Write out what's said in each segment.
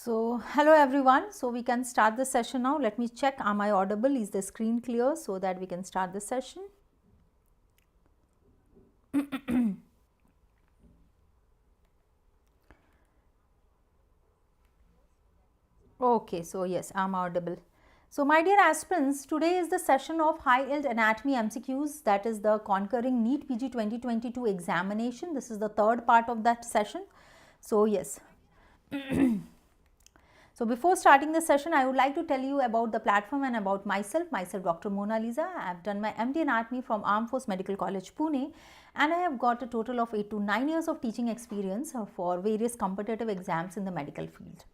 So, hello everyone. So, we can start the session now. Let me check, am I audible? Is the screen clear so that we can start the session? Okay, so yes, I am audible. So, my dear aspirants, today is the session of high yield anatomy MCQs, that is the Conquering NEET PG 2022 examination. This is the third part of that session. So, yes. So, before starting the session, I would like to tell you about the platform and about myself, Dr. Monalisa. I have done my MD Anatomy from Armed Force Medical College, Pune, and I have got a total of 8 to 9 years of teaching experience for various competitive exams in the medical field.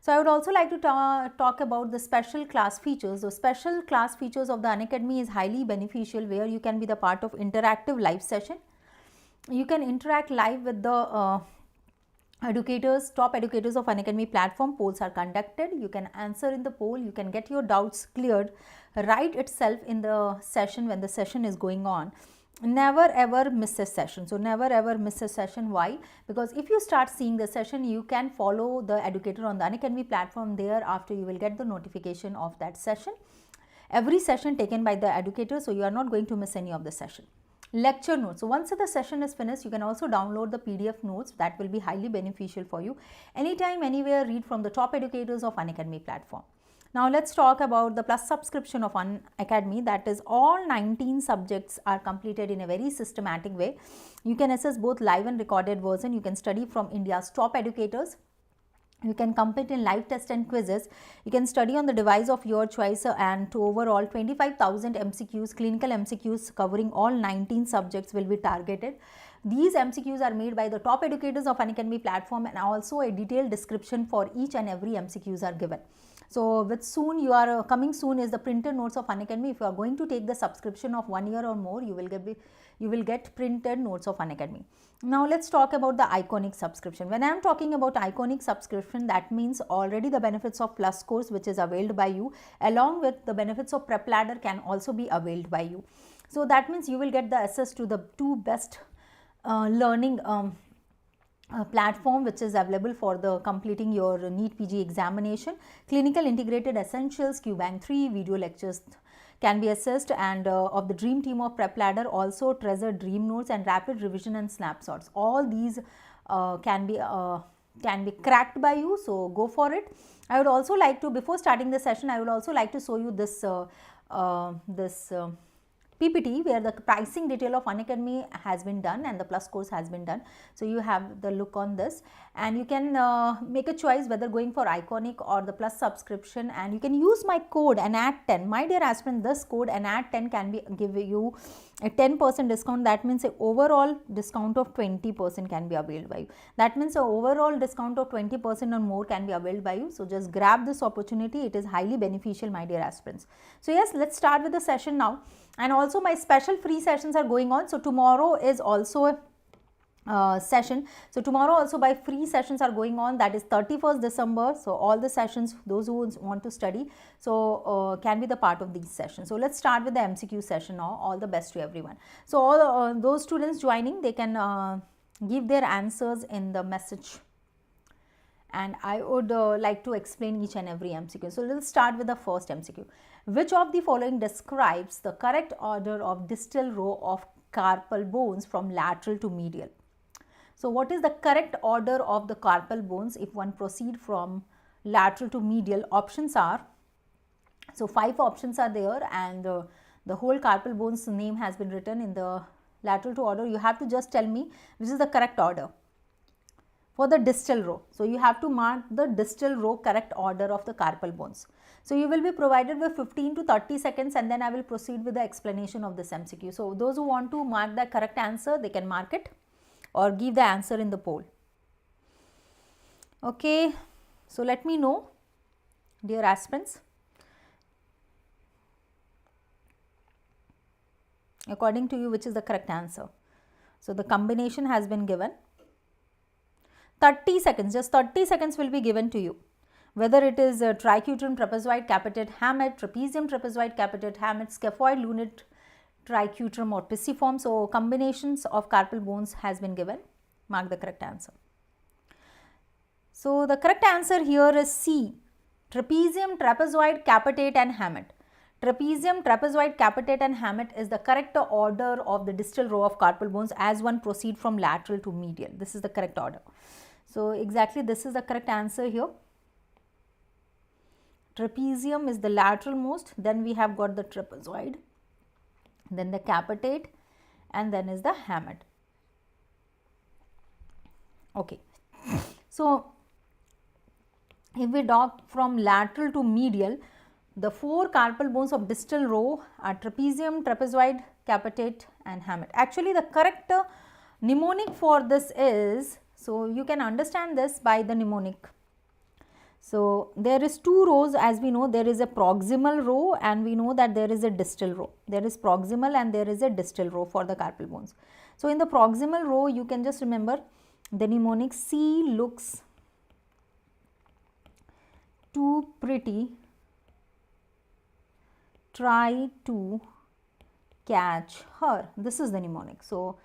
So, I would also like to talk about the special class features. The special class features of the Unacademy is highly beneficial, where you can be the part of interactive live session. You can interact live with the educators, top educators of Unacademy platform. Polls are conducted. You can answer in the poll. You can get your doubts cleared right itself in the session when the session is going on. Never ever miss a session. So, never ever miss a session. Why? Because if you start seeing the session, you can follow the educator on the Unacademy platform. Thereafter, you will get the notification of that session. Every session taken by the educator, so you are not going to miss any of the session. Lecture notes. So, once the session is finished, you can also download the PDF notes. That will be highly beneficial for you. Anytime, anywhere, read from the top educators of Unacademy platform. Now, let's talk about the plus subscription of Unacademy. That is, all 19 subjects are completed in a very systematic way. You can access both live and recorded version. You can study from India's top educators. You can compete in live tests and quizzes. You can study on the device of your choice and to overall 25,000 MCQs, clinical MCQs covering all 19 subjects will be targeted. These MCQs are made by the top educators of Unacademy platform, and also a detailed description for each and every MCQs are given. So, with soon you are coming soon is the printed notes of Unacademy. If you are going to take the subscription of 1 year or more, you will get printed notes of Unacademy. Now, let's talk about the iconic subscription. When I am talking about iconic subscription, that means already the benefits of plus course which is availed by you, along with the benefits of prep ladder can also be availed by you. So, that means you will get the access to the two best learning platform which is available for the completing your NEET PG examination. Clinical Integrated Essentials, QBank 3, video lectures can be assessed, and of the dream team of prep ladder, also treasure dream notes and rapid revision and snapshots. All these can be cracked by you, so go for it. I would also like to, before starting the session, I would also like to show you this PPT where the pricing detail of Unacademy has been done and the plus course has been done. So, you have the look on this, and you can make a choice whether going for iconic or the plus subscription, and you can use my code ANAT10. My dear aspirant, this code ANAT10 can be give you a 10% discount. That means a overall discount of 20% can be availed by you. That means a overall discount of 20% or more can be availed by you. So, just grab this opportunity. It is highly beneficial, my dear aspirants. So, yes, let's start with the session now. And also my special free sessions are going on. So, tomorrow is also a session. So, tomorrow also by free sessions are going on, that is 31st December. So, all the sessions, those who want to study, so can be the part of these sessions. So, let's start with the MCQ session now. All the best to everyone. So, all those students joining, they can give their answers in the message, and I would like to explain each and every MCQ. So, let's start with the first MCQ. Which of the following describes the correct order of distal row of carpal bones from lateral to medial? So, what is the correct order of the carpal bones if one proceed from lateral to medial? Options are, so 5 options are there, and the whole carpal bones name has been written in the lateral to order. You have to just tell me which is the correct order for the distal row. So, you have to mark the distal row correct order of the carpal bones. So, you will be provided with 15 to 30 seconds, and then I will proceed with the explanation of this MCQ. So, those who want to mark the correct answer, they can mark it or give the answer in the poll. Okay. So, let me know, dear aspirants, according to you, which is the correct answer. So, the combination has been given. 30 seconds, just 30 seconds will be given to you. Whether it is triquetrum trapezoid capitate hamate, trapezium trapezoid capitate hamate, scaphoid lunate triquetrum or pisiform. So, combinations of carpal bones has been given. Mark the correct answer. So the correct answer here is C, trapezium, trapezoid, capitate and hamate. Trapezium, trapezoid, capitate and hamate is the correct order of the distal row of carpal bones as one proceed from lateral to medial. This is the correct order. So exactly this is the correct answer here. Trapezium is the lateral most, then we have got the trapezoid, then the capitate and then is the hamate. Okay. So if we talk from lateral to medial, the 4 carpal bones of distal row are trapezium, trapezoid, capitate and hamate. Actually the correct mnemonic for this is, so you can understand this by the mnemonic. So there is 2 rows, as we know, there is a proximal row and we know that there is a distal row. There is proximal and there is a distal row for the carpal bones. So in the proximal row you can just remember the mnemonic C looks too pretty, try to catch her. This is the mnemonic. So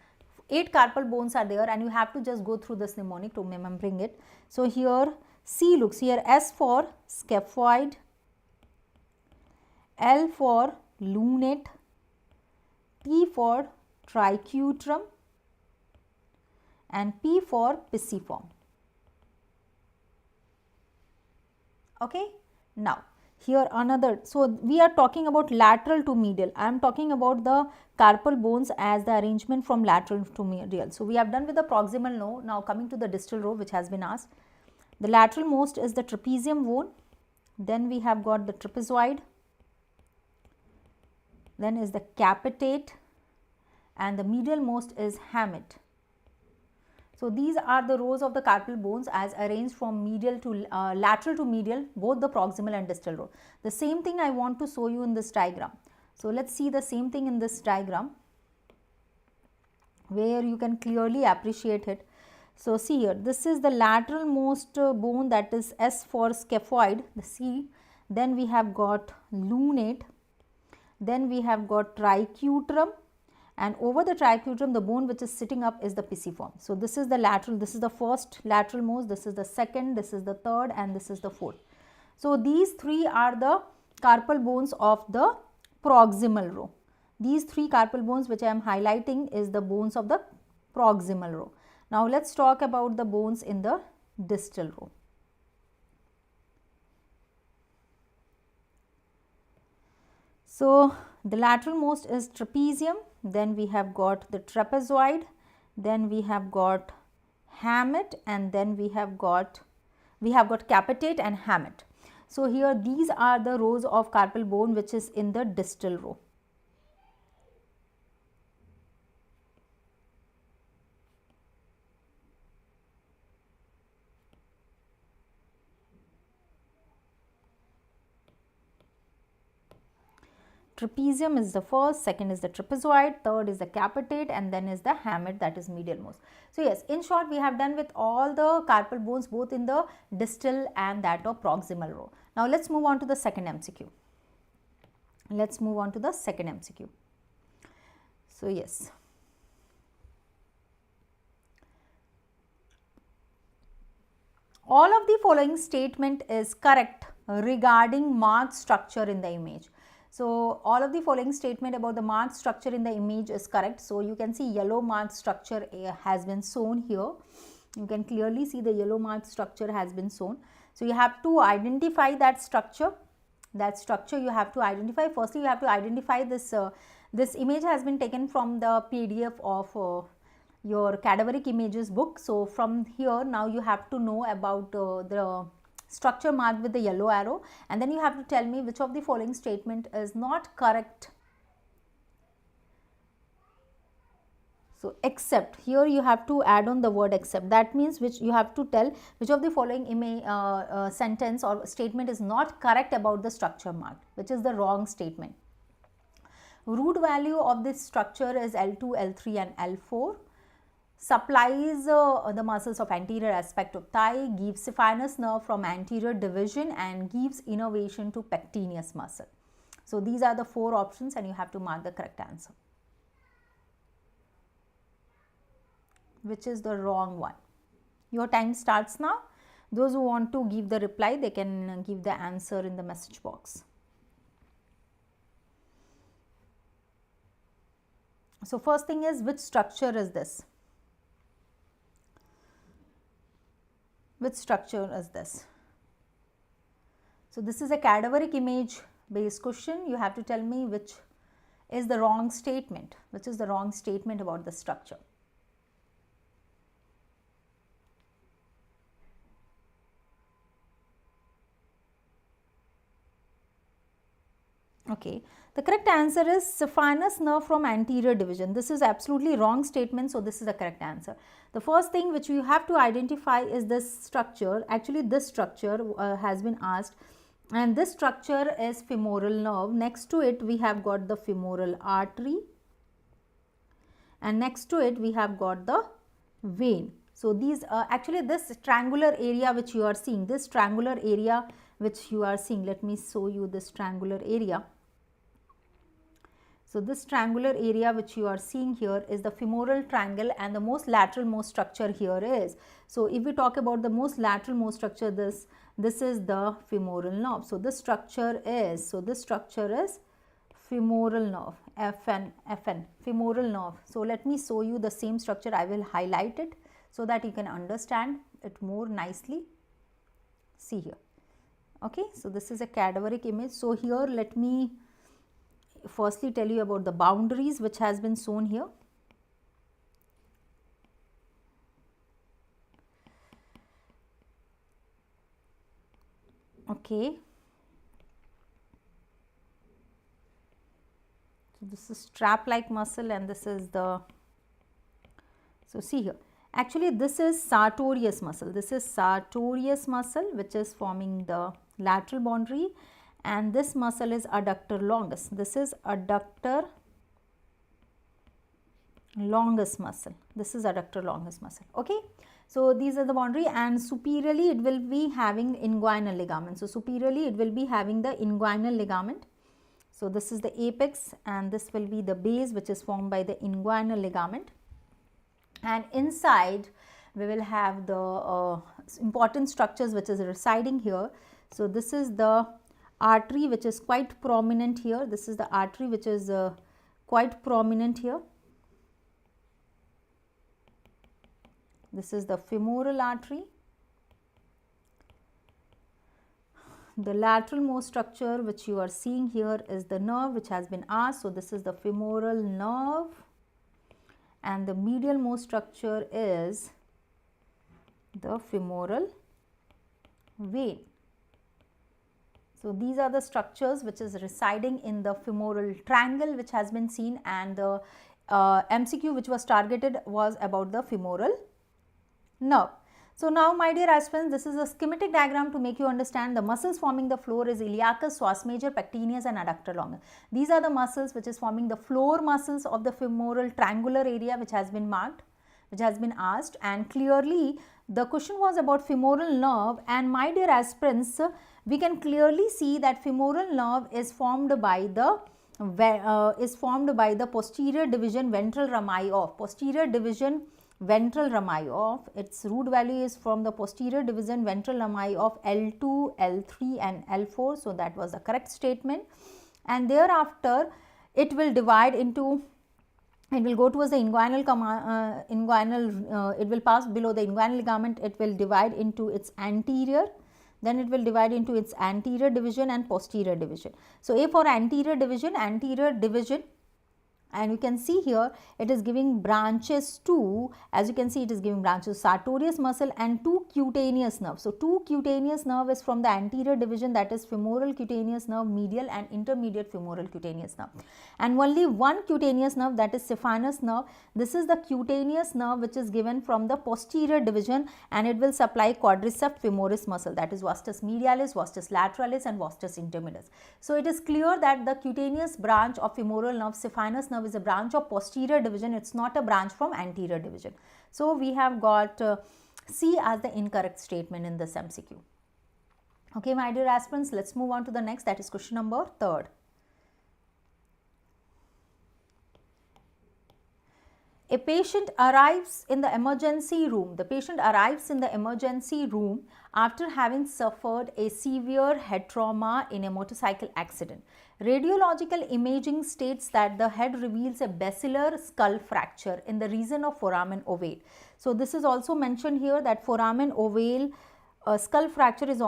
8 carpal bones are there and you have to just go through this mnemonic to remembering it. So here C looks, here S for scaphoid, L for lunate, T for triquetrum and P for pisiform. Okay. Now here another, so we are talking about lateral to medial. I am talking about the carpal bones as the arrangement from lateral to medial. So we have done with the proximal row. Now coming to the distal row which has been asked. The lateral most is the trapezium bone, then we have got the trapezoid, then is the capitate and the medial most is hamate. So these are the rows of the carpal bones as arranged from medial to lateral to medial, both the proximal and distal row. The same thing I want to show you in this diagram. So let's see the same thing in this diagram where you can clearly appreciate it. So see here, this is the lateral most bone, that is S for scaphoid, the C. Then we have got lunate, then we have got triquetrum, and over the triquetrum the bone which is sitting up is the pisiform. So this is the lateral, this is the first lateral most, this is the second, this is the third and this is the fourth. So these 3 are the carpal bones of the proximal row. These 3 carpal bones which I am highlighting is the bones of the proximal row. Now let's talk about the bones in the distal row. So the lateral most is trapezium, then we have got the trapezoid, then we have got hamate and then we have got capitate and hamate. So here these are the rows of carpal bone which is in the distal row. Trapezium is the first, second is the trapezoid, third is the capitate and then is the hamate, that is medial most. So yes, in short we have done with all the carpal bones both in the distal and that of proximal row. Now let's move on to the second MCQ. Let's move on to the second MCQ. So yes. All of the following statement is correct regarding marked structure in the image. So all of the following statement about the marked structure in the image is correct. So you can see yellow marked structure has been shown here. You can clearly see the yellow marked structure has been shown. So you have to identify that structure. That structure you have to identify. Firstly, you have to identify this. This image has been taken from the PDF of your cadaveric images book. So from here now you have to know about the structure marked with the yellow arrow and then you have to tell me which of the following statement is not correct. So except, here you have to add on the word except, that means which you have to tell which of the following sentence or statement is not correct about the structure marked, which is the wrong statement. Root value of this structure is L2, L3 and L4. Supplies the muscles of anterior aspect of thigh, gives saphenous nerve from anterior division and gives innervation to pectineus muscle. So these are the 4 options and you have to mark the correct answer, which is the wrong one. Your time starts now. Those who want to give the reply, they can give the answer in the message box. So first thing is, which structure is this? Which structure is this? So this is a cadaveric image based question. You have to tell me which is the wrong statement, which is the wrong statement about the structure. Okay, the correct answer is saphenous nerve from anterior division. This is absolutely wrong statement, so this is the correct answer. The first thing which you have to identify is this structure. Actually, this structure has been asked, and this structure is femoral nerve. Next to it we have got the femoral artery, and next to it we have got the vein. So these actually this triangular area which you are seeing, this triangular area which you are seeing, let me show you this triangular area. So this triangular area which you are seeing here is the femoral triangle, and the most lateral most structure here is. So if we talk about the most lateral most structure, this is the femoral nerve. So this structure is, femoral nerve, FN, femoral nerve. So let me show you the same structure. I will highlight it so that you can understand it more nicely. See here. Okay, so this is a cadaveric image. So here let me firstly tell you about the boundaries which has been shown here. Okay, so this is strap like muscle, and this is the, so see here, actually this is sartorius muscle. This is sartorius muscle which is forming the lateral boundary, and this muscle is adductor longus. This is adductor longus muscle. This is adductor longus muscle. Okay, so these are the boundary, and superiorly it will be having inguinal ligament. So superiorly it will be having the inguinal ligament. So this is the apex, and this will be the base which is formed by the inguinal ligament, and inside we will have the important structures which is residing here. So this is the artery which is quite prominent here. This is the artery which is quite prominent here. This is the femoral artery. The lateral most structure which you are seeing here is the nerve which has been asked. So this is the femoral nerve, and the medial most structure is the femoral vein. So these are the structures which is residing in the femoral triangle which has been seen, and the MCQ which was targeted was about the femoral nerve. So now my dear aspirants, this is a schematic diagram to make you understand the muscles forming the floor is iliacus, psoas major, pectineus and adductor longus. These are the muscles which is forming the floor muscles of the femoral triangular area which has been marked, which has been asked, and clearly the question was about femoral nerve, and my dear aspirants, we can clearly see that femoral nerve is formed by the posterior division ventral rami of, posterior division ventral rami of, its root value is from the posterior division ventral rami of L2, L3 and L4. So that was the correct statement, and thereafter it will divide into, it will go towards the inguinal, it will pass below the inguinal ligament, it will divide into its anterior, then it will divide into its anterior division and posterior division. So A for anterior division, and you can see here it is giving branches to, as you can see it is giving branches sartorius muscle and two cutaneous nerves. So two cutaneous nerve is from the anterior division, that is femoral cutaneous nerve, medial and intermediate femoral cutaneous nerve, and only one cutaneous nerve, that is saphenous nerve. This is the cutaneous nerve which is given from the posterior division, and it will supply quadriceps femoris muscle, that is vastus medialis, vastus lateralis and vastus intermedius. So it is clear that the cutaneous branch of femoral nerve, saphenous nerve, is a branch of posterior division. It's not a branch from anterior division. So we have got C as the incorrect statement in this MCQ. Okay, my dear aspirants, let's move on to the next, that is question number 3. A patient arrives in the emergency room. The patient arrives in the emergency room after having suffered a severe head trauma in a motorcycle accident. Radiological imaging states that the head reveals a basilar skull fracture in the region of foramen ovale. So, this is also mentioned here that foramen ovale skull fracture is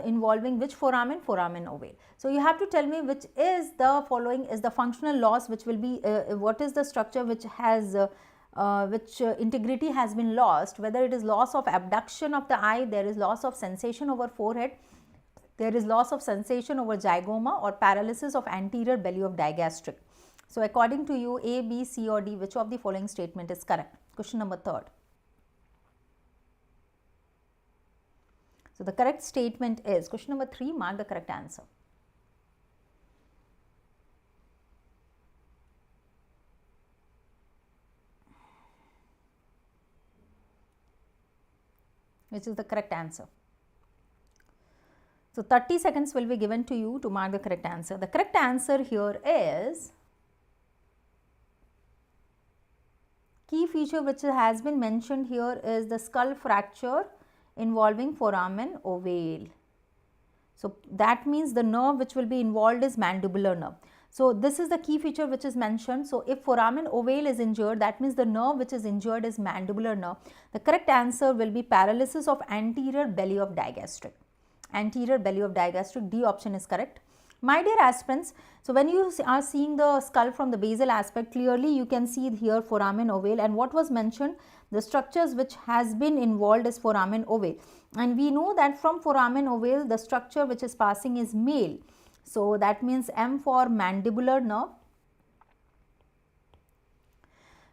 involving which foramen? Foramen ovale. So, you have to tell me which is the following is the functional loss, which will be what is the structure which has integrity has been lost, whether it is loss of abduction of the eye, there is loss of sensation over forehead, there is loss of sensation over zygoma, or paralysis of anterior belly of digastric. So, according to you, A, B, C or D, which of the following statement is correct? Question number 3rd. So, the correct statement is question number 3, mark the correct answer. Which is the correct answer. So, 30 seconds will be given to you to mark the correct answer. The correct answer here is key feature which has been mentioned here is the skull fracture involving foramen ovale. So, that means the nerve which will be involved is mandibular nerve. So, this is the key feature which is mentioned. So, if foramen ovale is injured, that means the nerve which is injured is mandibular nerve. The correct answer will be paralysis of anterior belly of digastric. Anterior belly of digastric, D option is correct. My dear aspirants, so when you are seeing the skull from the basal aspect, clearly you can see here foramen ovale, and what was mentioned, the structures which has been involved is foramen ovale, and we know that from foramen ovale the structure which is passing is male. So, that means M for mandibular nerve.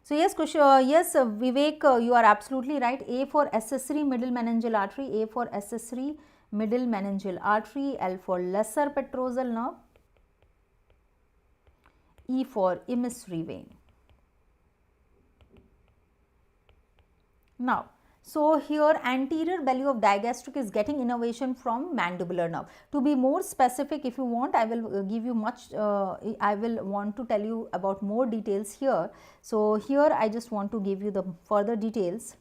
So, yes, Vivek, you are absolutely right. A for accessory middle meningeal artery, A for accessory middle meningeal artery, L for lesser petrosal nerve, E for emissary vein. Now, so here anterior belly of digastric is getting innervation from mandibular nerve. To be more specific, if you want, I will give you I will want to tell you about more details here. So, here I just want to give you the further details.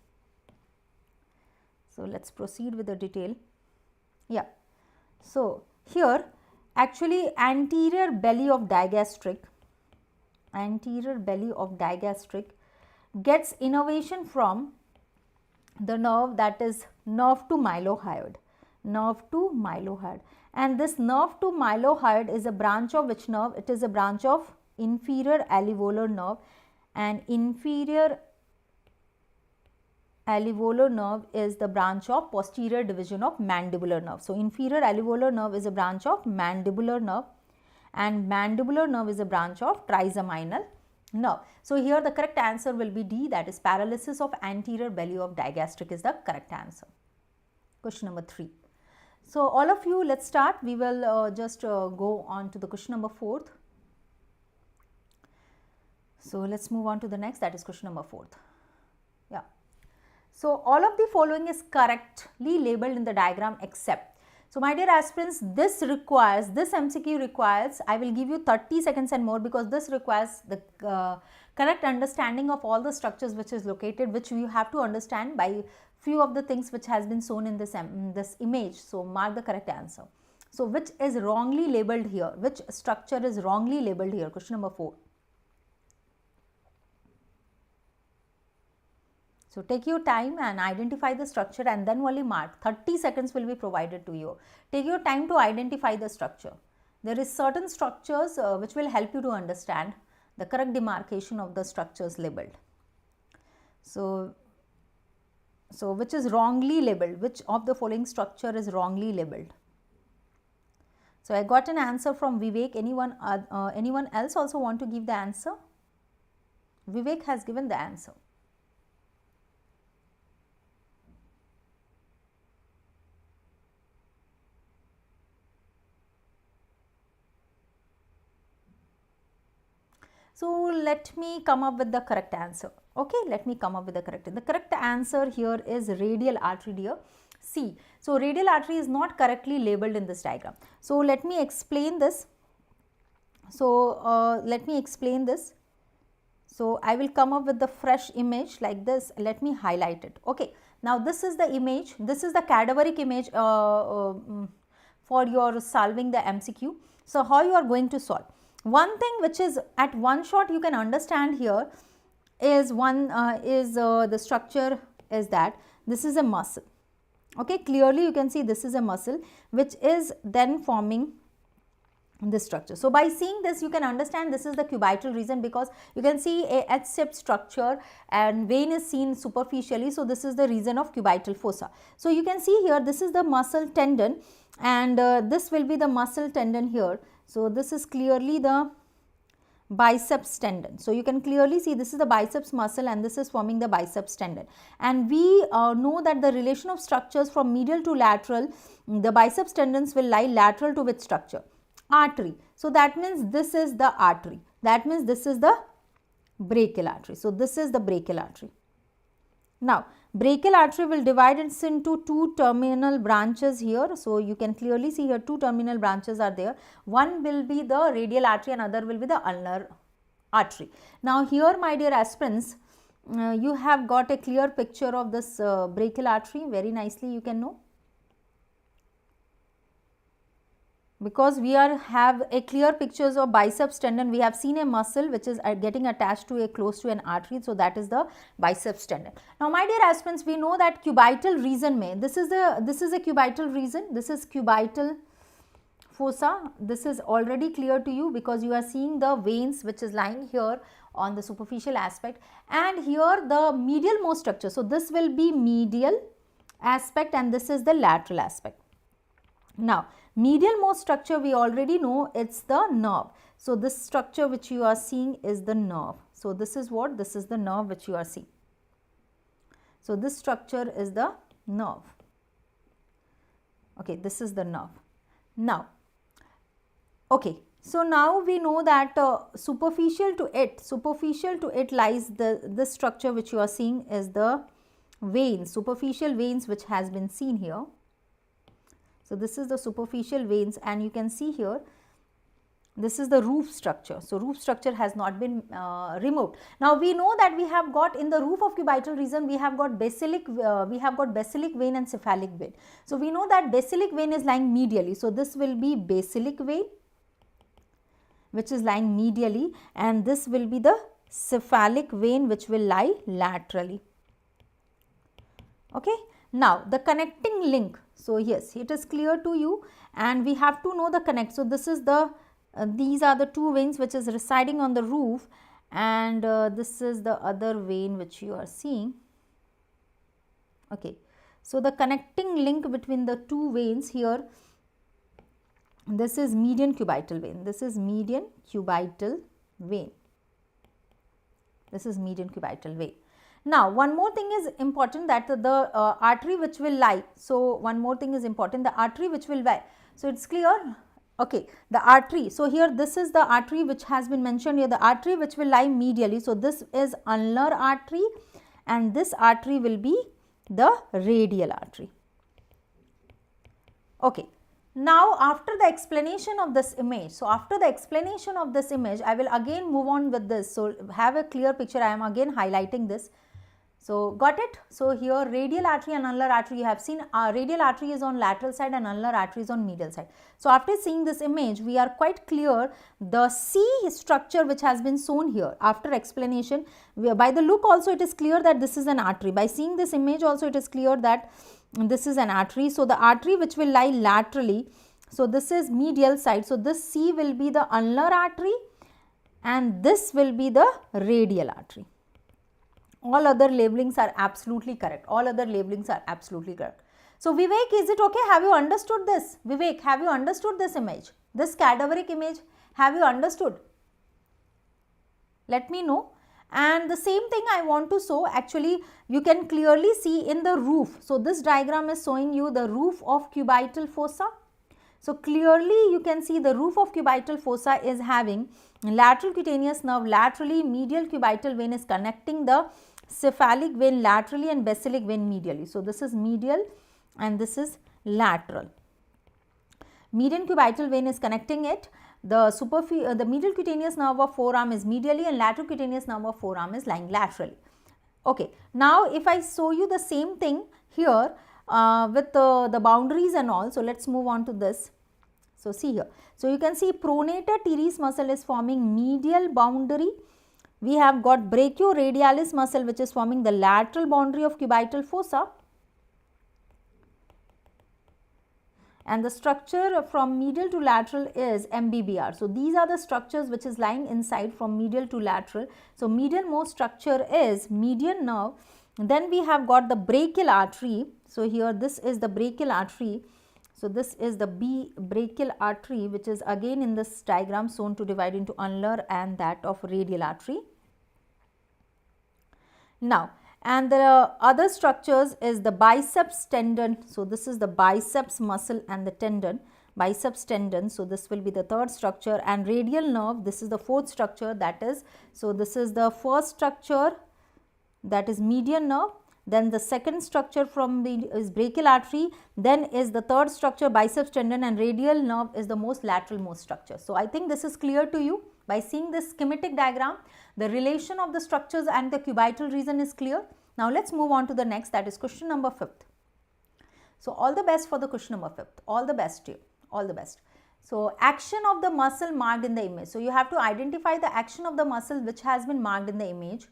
So, let us proceed with the detail. Yeah. So, here actually anterior belly of digastric gets innervation from the nerve, that is nerve to mylohyoid, and this nerve to mylohyoid is a branch of which nerve? It is a branch of inferior alveolar nerve, and inferior alveolar nerve is the branch of posterior division of mandibular nerve. So, inferior alveolar nerve is a branch of mandibular nerve, and mandibular nerve is a branch of trigeminal nerve. So, here the correct answer will be D, that is paralysis of anterior belly of digastric is the correct answer. Question number 3. So, all of you, let us start. We will just go on to the question number 4th. So, let us move on to the next, that is question number 4th. Yeah. So, all of the following is correctly labeled in the diagram except. So, my dear aspirants, this MCQ requires, I will give you 30 seconds and more, because this requires the correct understanding of all the structures which is located, which you have to understand by few of the things which has been shown in this image. So, mark the correct answer. So, which is wrongly labeled here? Which structure is wrongly labeled here? Question number 4. So, take your time and identify the structure and then only mark. 30 seconds will be provided to you. Take your time to identify the structure. There is certain structures which will help you to understand the correct demarcation of the structures labeled. So, which is wrongly labeled? Which of the following structure is wrongly labeled? So, I got an answer from Vivek. Anyone else also want to give the answer? Vivek has given the answer. So, let me come up with the correct answer. Okay, let me come up with the correct. The correct answer here is radial artery, dear. C. So, radial artery is not correctly labeled in this diagram. So, let me explain this. So, So I will come up with the fresh image like this. Let me highlight it. Okay. Now this is the image. This is the cadaveric image for your solving the MCQ. So how you are going to solve? One thing which is at one shot you can understand here is the structure is that this is a muscle. Okay, clearly you can see this is a muscle which is then forming this structure. So by seeing this you can understand this is the cubital region, because you can see a H-shaped structure and vein is seen superficially. So this is the region of cubital fossa. So you can see here this is the muscle tendon, and this will be the muscle tendon here. So this is clearly the biceps tendon. So you can clearly see this is the biceps muscle and this is forming the biceps tendon. And we know that the relation of structures from medial to lateral, the biceps tendons will lie lateral to which structure? Artery. So that means this is the artery. That means this is the brachial artery. So this is the brachial artery. Now brachial artery will divide it into two terminal branches here. So you can clearly see here two terminal branches are there. One will be the radial artery and other will be the ulnar artery. Now here, my dear aspirants, you have got a clear picture of this brachial artery. Very nicely you can know, because we have a clear pictures of biceps tendon. We have seen a muscle which is getting attached to a close to an artery. So that is the biceps tendon. Now my dear aspirants, we know that cubital region mein, this is a cubital region, this is cubital fossa. This is already clear to you because you are seeing the veins which is lying here on the superficial aspect, and here the medial most structure. So this will be medial aspect and this is the lateral aspect. Now medial most structure we already know, it's the nerve. So this structure which you are seeing is the nerve. So this is what? This is the nerve which you are seeing. So this structure is the nerve. Okay, this is the nerve. Now, okay, so now we know that superficial to it lies this structure which you are seeing is the veins, superficial veins which has been seen here. So this is the superficial veins, and you can see here this is the roof structure. So roof structure has not been removed. Now we know that we have got in the roof of cubital region we have got basilic vein and cephalic vein. So we know that basilic vein is lying medially. So this will be basilic vein which is lying medially, and this will be the cephalic vein which will lie laterally. Okay. Now the connecting link. So yes, it is clear to you, and we have to know the connect. So this is the these are the two veins which is residing on the roof, and this is the other vein which you are seeing. Okay. So the connecting link between the two veins here, this is median cubital vein. This is median cubital vein. This is median cubital vein. Now one more thing is important, that the artery which will lie. So one more thing is important, the artery which will lie. So it's clear. Okay, the artery. So here this is the artery which has been mentioned here, the artery which will lie medially. So this is ulnar artery, and this artery will be the radial artery. Okay. Now after the explanation of this image, so after the explanation of this image, I will again move on with this. So have a clear picture. I am again highlighting this. So got it? So here radial artery and ulnar artery you have seen, radial artery is on lateral side and ulnar artery is on medial side. So after seeing this image, we are quite clear the C structure which has been shown here. After explanation, by the look also it is clear that this is an artery. By seeing this image also it is clear that this is an artery. So the artery which will lie laterally, so this is medial side. So this C will be the ulnar artery and this will be the radial artery. All other labelings are absolutely correct. All other labelings are absolutely correct. So Vivek, is it okay? Have you understood this? Vivek, have you understood this image? This cadaveric image, have you understood? Let me know. And the same thing I want to show, actually you can clearly see in the roof. So this diagram is showing you the roof of cubital fossa. So clearly you can see the roof of cubital fossa is having lateral cutaneous nerve laterally, medial cubital vein is connecting the cephalic vein laterally and basilic vein medially. So this is medial and this is lateral. Median cubital vein is connecting it. the medial cutaneous nerve of forearm is medially and lateral cutaneous nerve of forearm is lying laterally. Okay, now if I show you the same thing here with the boundaries and all, so let's move on to this. So see here, so you can see pronator teres muscle is forming medial boundary. We have got brachioradialis muscle which is forming the lateral boundary of cubital fossa, and the structure from medial to lateral is MBBR. So these are the structures which is lying inside from medial to lateral. So medial most structure is median nerve. Then we have got the brachial artery. So here this is the brachial artery. So this is the brachial artery which is again in this diagram shown to divide into ulnar and that of radial artery. Now, and the other structures is the biceps tendon. So this is the biceps muscle and the tendon, biceps tendon. So this will be the third structure, and radial nerve, this is the fourth structure, that is, so this is the first structure, that is median nerve. Then the second structure from the is brachial artery, then is the third structure biceps tendon, and radial nerve is the most lateral most structure. So I think this is clear to you. By seeing this schematic diagram, the relation of the structures and the cubital region is clear. Now let's move on to the next, that is question number 5th. So all the best for the question number 5th. All the best to you. All the best. So action of the muscle marked in the image. So you have to identify the action of the muscle which has been marked in the image.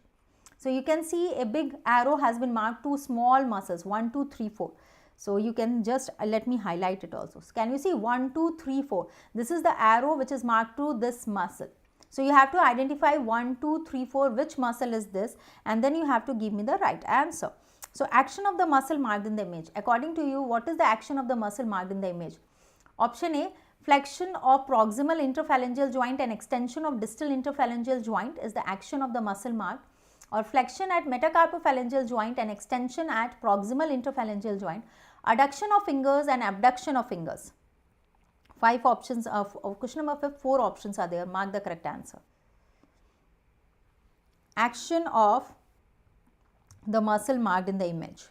So you can see a big arrow has been marked to small muscles 1, 2, 3, 4. So you can just let me highlight it also. So can you see 1, 2, 3, 4? This is the arrow which is marked to this muscle. So you have to identify 1, 2, 3, 4 which muscle is this, and then you have to give me the right answer. So action of the muscle marked in the image. According to you, what is the action of the muscle marked in the image? Option A, flexion of proximal interphalangeal joint and extension of distal interphalangeal joint is the action of the muscle marked, or flexion at metacarpophalangeal joint and extension at proximal interphalangeal joint, adduction of fingers and abduction of fingers. 5 options of question number 5, 4 options are there. Mark the correct answer. Action of the muscle marked in the image.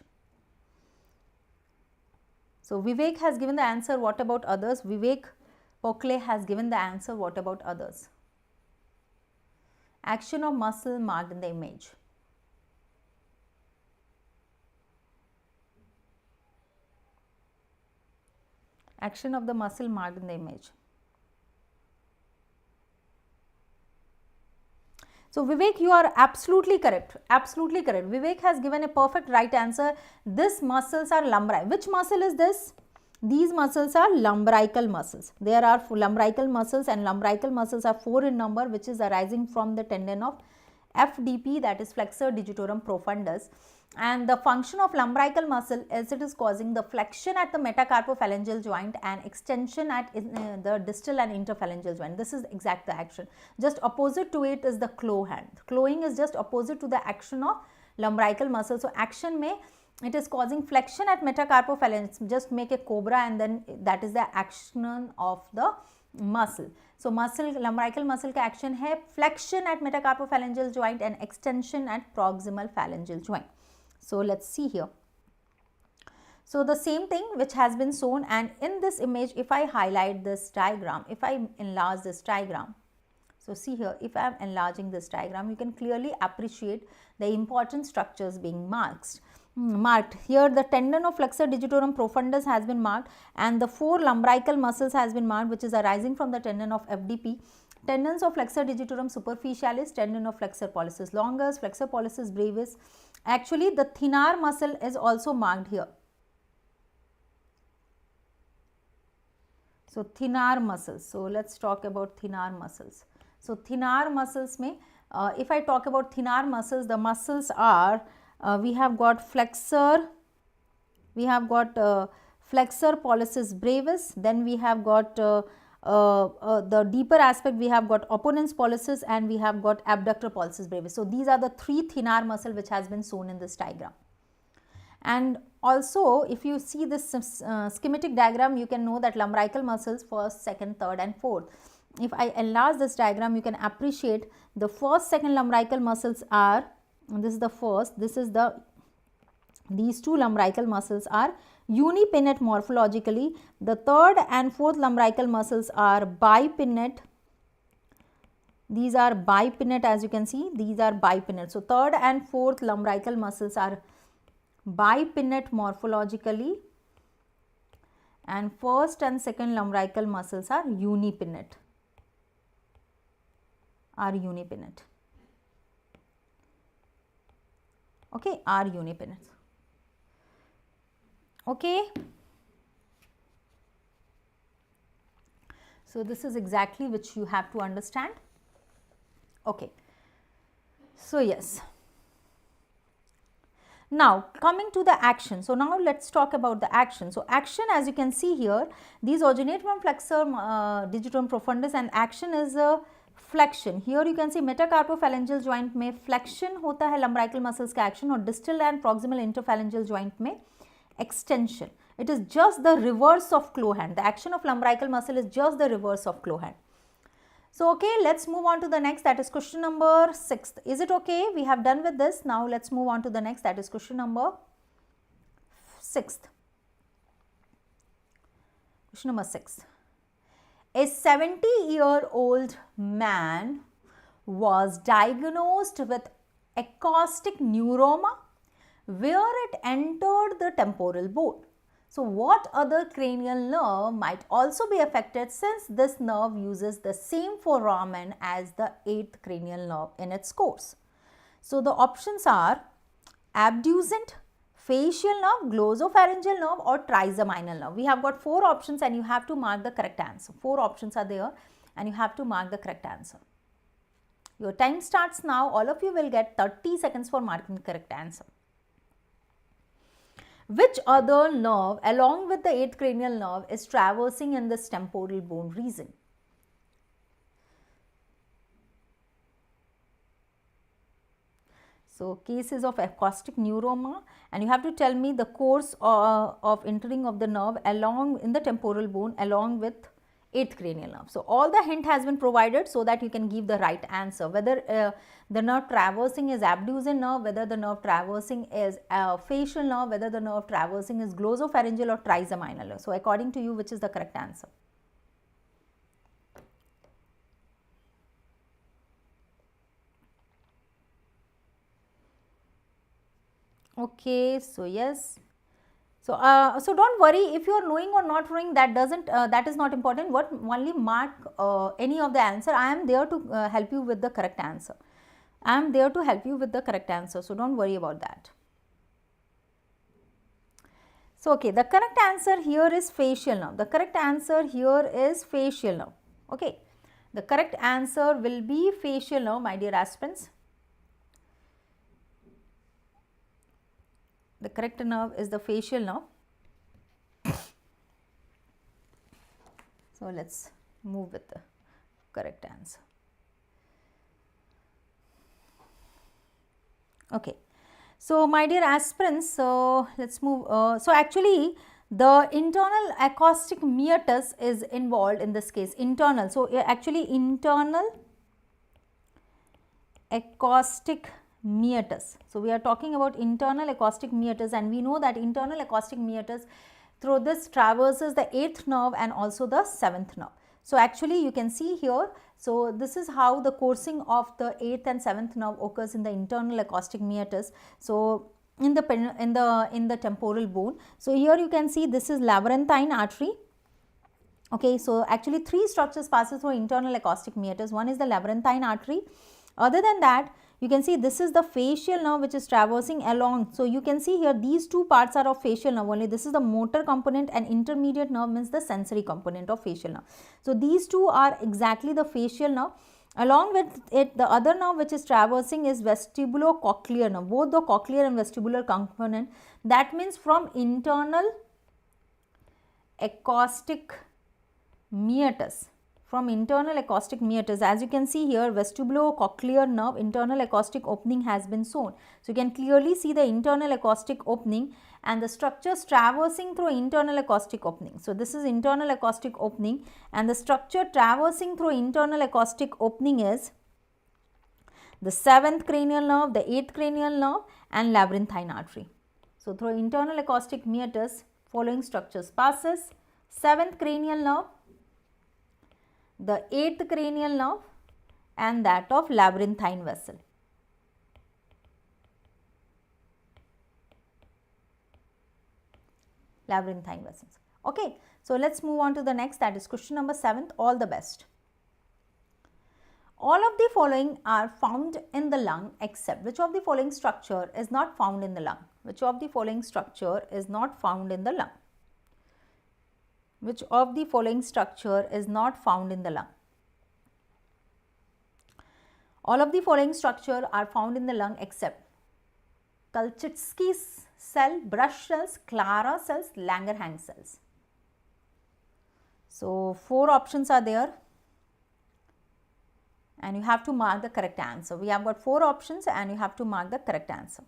So Vivek has given the answer. What about others? Vivek Pokle has given the answer. What about others? Action of muscle marked in the image. Action of the muscle marked in the image. So Vivek, you are absolutely correct. Absolutely correct. Vivek has given a perfect right answer. These muscles are lumbrical. Which muscle is this? These muscles are lumbrical muscles. There are lumbrical muscles, and lumbrical muscles are 4 in number, which is arising from the tendon of FDP, that is flexor digitorum profundus. And the function of lumbrical muscle is it is causing the flexion at the metacarpophalangeal joint and extension at the distal and interphalangeal joint. This is exact the action. Just opposite to it is the claw hand. Clawing is just opposite to the action of lumbrical muscle. So action may, it is causing flexion at metacarpophalangeal. Just make a cobra and then that is the action of the muscle. So muscle, lumbrical muscle का action है flexion at metacarpophalangeal joint and extension at proximal phalangeal joint. So let's see here. So the same thing which has been shown, and in this image, if I highlight this diagram, if I enlarge this diagram, so see here, if I am enlarging this diagram, you can clearly appreciate the important structures being marked. Here the tendon of flexor digitorum profundus has been marked, and the 4 lumbrical muscles has been marked, which is arising from the tendon of FDP. Tendons of flexor digitorum superficialis, tendon of flexor pollicis longus, flexor pollicis brevis. Actually, the thenar muscle is also marked here. So thenar muscles. So let's talk about thenar muscles. So thenar muscles may, if I talk about thenar muscles, the muscles are, we have got flexor, flexor pollicis brevis, then we have got the deeper aspect, we have got opponens pollicis, and we have got abductor pollicis brevis. So these are the 3 thenar muscle which has been shown in this diagram. And also if you see this schematic diagram, you can know that lumbrical muscles 1st, 2nd, 3rd and 4th. If I enlarge this diagram, you can appreciate the 1st, 2nd lumbrical muscles are, this is the first, this is the, these 2 lumbrical muscles are unipinnate morphologically. The 3rd and 4th lumbrical muscles are bipinnate These are bipinnate, as you can see, these are bipinnate. So, third and fourth lumbrical muscles are bipinnate morphologically, and first and second lumbrical muscles are unipinnate. Okay, are unipinnate. Okay. So, this is exactly which you have to understand. Okay. So, yes. Now, coming to the action. So, now let us talk about the action. So, action, as you can see here, these originate from flexor digitorum profundus, and action is a flexion. Here you can see metacarpophalangeal joint में flexion होता है lumbrical muscles का action, और distal and proximal interphalangeal joint में extension. It is just the reverse of claw hand. The action of lumbrical muscle is just the reverse of claw hand. So, okay, let's move on to the next, that is question number 6. Is it okay? We have done with this. Now, let's move on to the next, that is question number 6. Question number 6. A 70-year-old man was diagnosed with acoustic neuroma where it entered the temporal bone. So, what other cranial nerve might also be affected, since this nerve uses the same foramen as the 8th cranial nerve in its course? So, the options are abducent, facial nerve, glossopharyngeal nerve, or trigeminal nerve. We have got 4 options and you have to mark the correct answer. 4 options are there and you have to mark the correct answer. Your time starts now. All of you will get 30 seconds for marking the correct answer. Which other nerve along with the 8th cranial nerve is traversing in this temporal bone region? So, cases of acoustic neuroma, and you have to tell me the course of entering of the nerve along in the temporal bone along with 8th cranial nerve. So, all the hint has been provided so that you can give the right answer, whether the nerve traversing is abducent nerve, whether the nerve traversing is facial nerve, whether the nerve traversing is glossopharyngeal or trigeminal nerve. So, according to you, which is the correct answer? Okay, so yes. So, so don't worry if you are knowing or not knowing, that doesn't that is not important. What only mark any of the answer. I am there to help you with the correct answer. I am there to help you with the correct answer. So, don't worry about that. So, okay, the correct answer here is facial nerve. The correct answer here is facial nerve. Okay, the correct answer will be facial nerve, my dear aspirants. The correct nerve is the facial nerve. So, let us move with the correct answer. Okay. So, my dear aspirants, so let us move. So, actually the internal acoustic meatus is involved in this case, internal. So, actually internal acoustic meatus. So, we are talking about internal acoustic meatus, and we know that internal acoustic meatus through this traverses the 8th nerve and also the 7th nerve. So, actually you can see here, so this is how the coursing of the 8th and 7th nerve occurs in the internal acoustic meatus. So, in the temporal bone. So, here you can see this is labyrinthine artery. Okay, so actually 3 structures passes through internal acoustic meatus. One is the labyrinthine artery. Other than that, you can see this is the facial nerve which is traversing along. So, you can see here these 2 parts are of facial nerve only. This is the motor component, and intermediate nerve means the sensory component of facial nerve. So, these 2 are exactly the facial nerve. Along with it, the other nerve which is traversing is vestibulocochlear nerve, both the cochlear and vestibular component. That means from internal acoustic meatus. From internal acoustic meatus, as you can see here, vestibulocochlear nerve, internal acoustic opening has been shown. So, you can clearly see the internal acoustic opening and the structures traversing through internal acoustic opening. So, this is internal acoustic opening, and the structure traversing through internal acoustic opening is the 7th cranial nerve, the 8th cranial nerve, and labyrinthine artery. So, through internal acoustic meatus, following structures passes: 7th cranial nerve, the 8th cranial nerve, and that of labyrinthine vessel. Labyrinthine vessels. Okay, so let's move on to the next, that is question number 7. All the best. All of the following are found in the lung except which of the following structure is not found in the lung? Which of the following structure is not found in the lung? Which of the following structure is not found in the lung? All of the following structure are found in the lung except Kulczycki cell, brush cells, Clara cells, Langerhans cells. So 4 options are there and you have to mark the correct answer. We have got 4 options and you have to mark the correct answer.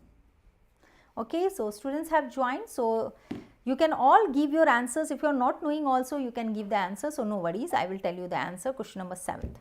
Okay, so students have joined, so you can all give your answers. If you are not knowing also, you can give the answer, so no worries, I will tell you the answer, question number 7.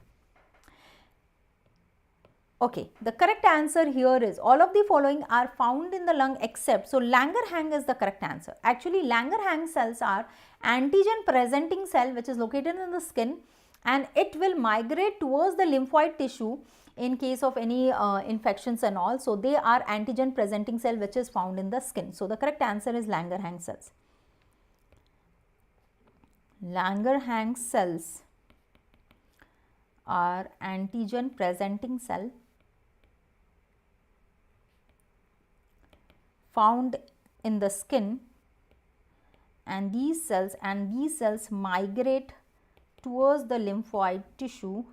Okay, the correct answer here is all of the following are found in the lung except, so Langerhans is the correct answer. Actually, Langerhans cells are antigen presenting cell which is located in the skin, and it will migrate towards the lymphoid tissue in case of any infections and all. So they are antigen presenting cell which is found in the skin. So the correct answer is Langerhans cells. Langerhans cells are antigen presenting cell found in the skin, and these cells migrate towards the lymphoid tissue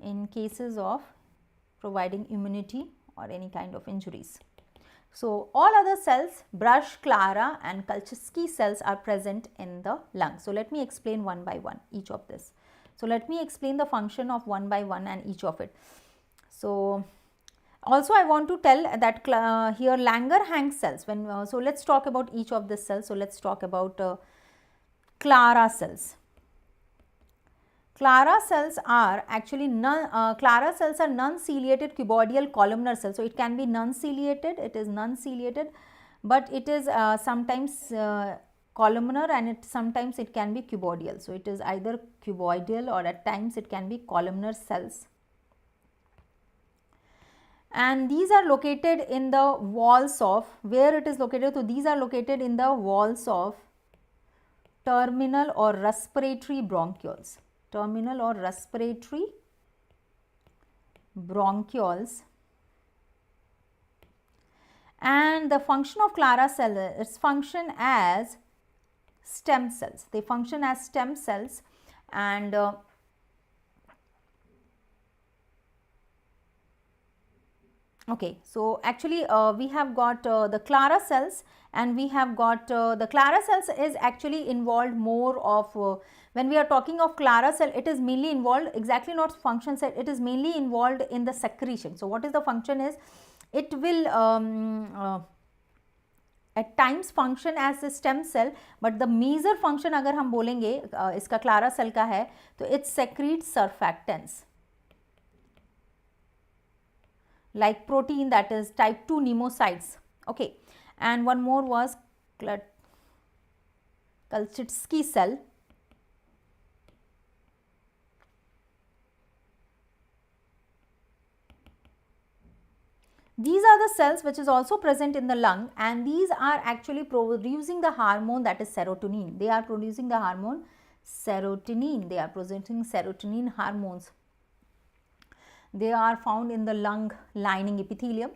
in cases of providing immunity or any kind of injuries. So all other cells, Brush, Clara and Kulczycki cells are present in the lung. So let me explain one by one each of this. So let me explain the function of one by one and each of it. So also I want to tell that here Langerhans cells, when so let's talk about each of the cells. So let's talk about Clara cells. Clara cells are actually Clara cells are non-ciliated cuboidal columnar cells. So it can be non-ciliated, it is non-ciliated, but it is sometimes columnar and sometimes it can be cuboidal. So it is either cuboidal or at times it can be columnar cells. And these are located in the walls of, where it is located, so these are located in the walls of terminal or respiratory bronchioles. Terminal or respiratory bronchioles. And the function of Clara cell is function as stem cells. They function as stem cells, and okay, so actually we have got the Clara cells, and we have got the Clara cells is actually involved more of when we are talking of Clara cell, it is mainly involved, exactly not function cell, it is mainly involved in the secretion. So what is the function is, it will at times function as a stem cell, but the major function अगर हम बोलेंगे इसका Clara cell का है, तो it secretes surfactants like protein, that is type 2 pneumocystis. Okay, and one more was Kulczycki cell. These are the cells which is also present in the lung, and these are actually producing the hormone, that is serotonin. They are producing the hormone serotonin. They are producing serotonin hormones. They are found in the lung lining epithelium.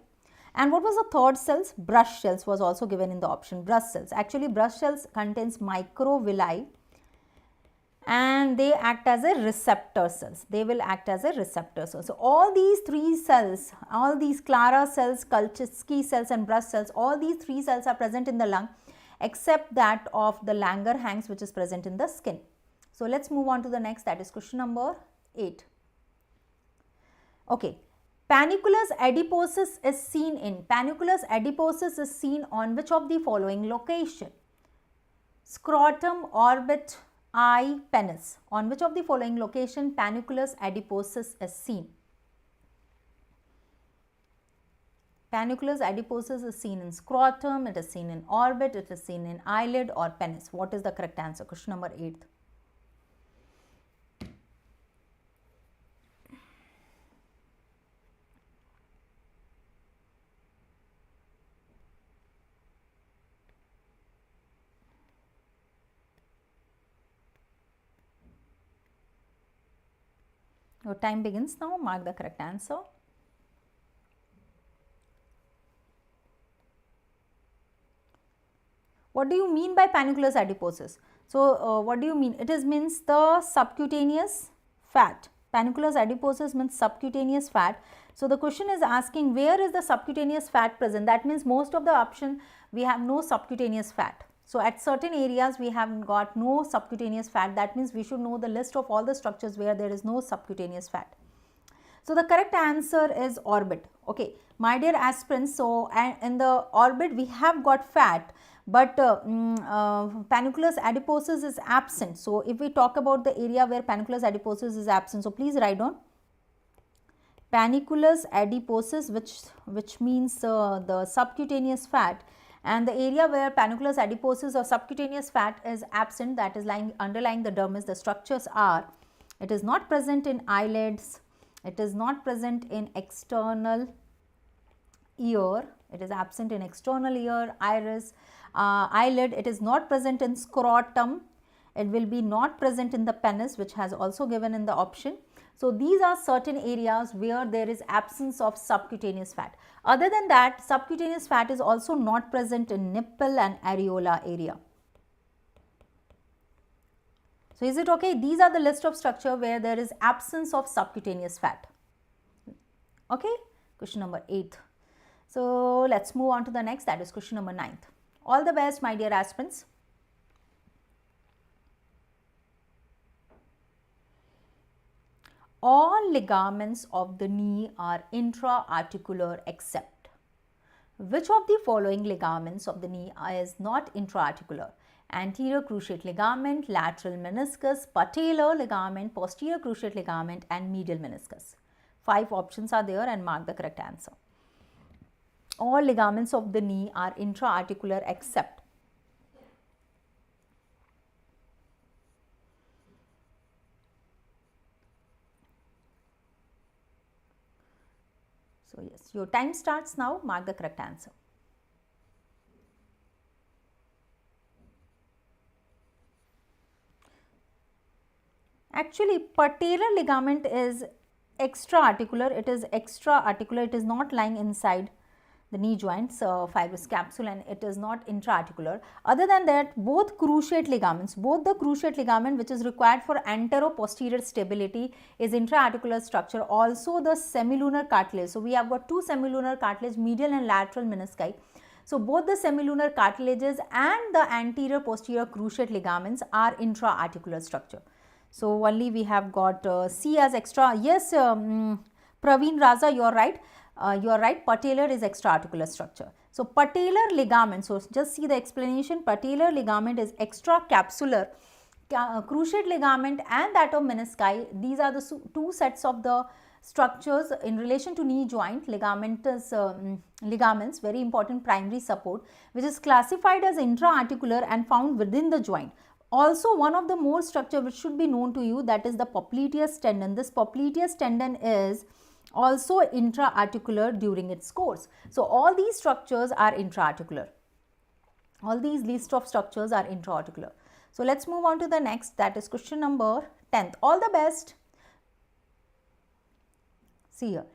And what was the third cells? Brush cells was also given in the option. Brush cells. Actually, brush cells contains microvilli, and they act as a receptor cells. They will act as a receptor cells. So all these 3 cells, all these Clara cells, Kulczycki cells and brush cells, all these 3 cells are present in the lung except that of the Langerhans which is present in the skin. So let's move on to the next, that is question number 8. Okay. Paniculus adiposus is seen in, Paniculus adiposus is seen on which of the following location? Scrotum, orbit, eye, penis. On which of the following location Paniculus adiposus is seen? Paniculus adiposus is seen in scrotum, it is seen in orbit, it is seen in eyelid or penis. What is the correct answer? Question number 8. Your time begins now. Mark the correct answer. What do you mean by paniculus adiposus? So, what do you mean? It means the subcutaneous fat. Paniculus adiposus means subcutaneous fat. So, the question is asking where is the subcutaneous fat present? That means most of the option we have no subcutaneous fat. So, at certain areas we have got no subcutaneous fat. That means we should know the list of all the structures where there is no subcutaneous fat. So, the correct answer is orbit. Okay, my dear aspirants, so in the orbit we have got fat, but paniculus adiposus is absent. So, if we talk about the area where paniculus adiposus is absent, so please write down paniculus adiposus, which means the subcutaneous fat, and the area where paniculus adiposus or subcutaneous fat is absent, that is lying underlying the dermis, the structures are, it is not present in eyelids, it is not present in external ear, it is absent in external ear, iris, eyelid, it is not present in scrotum, it will be not present in the penis, which has also given in the option. So, these are certain areas where there is absence of subcutaneous fat. Other than that, subcutaneous fat is also not present in nipple and areola area. So, is it okay? These are the list of structure where there is absence of subcutaneous fat. Okay, question number 8. So, let us move on to the next, that is question number 9. All the best, my dear aspirants. All ligaments of the knee are intra-articular except. Which of the following ligaments of the knee is not intra-articular? Anterior cruciate ligament, lateral meniscus, patellar ligament, posterior cruciate ligament and medial meniscus. 5 options are there and mark the correct answer. All ligaments of the knee are intra-articular except. So, yes, your time starts now, mark the correct answer. Actually, patellar ligament is extra-articular, it is extra-articular, it is not lying inside the knee joints, fibrous capsule, and it is not intra-articular. Other than that, both cruciate ligaments, both the cruciate ligament which is required for antero-posterior stability is intra-articular structure, also the semilunar cartilage. So, we have got 2 semilunar cartilage, medial and lateral menisci. So, both the semilunar cartilages and the anterior-posterior cruciate ligaments are intra-articular structure. So, only we have got C as extra. Yes, Praveen Raza, you are right. Patellar is extra-articular structure. So, patellar ligament, so just see the explanation, patellar ligament is extra-capsular, cruciate ligament and that of menisci, these are the 2 sets of the structures in relation to knee joint, ligaments, very important primary support, which is classified as intra-articular and found within the joint. Also, one of the more structure which should be known to you, that is the popliteus tendon. This popliteus tendon is also intra-articular during its course. So, all these structures are intra-articular. All these list of structures are intra-articular. So, let us move on to the next, that is question number 10th. All the best. See here.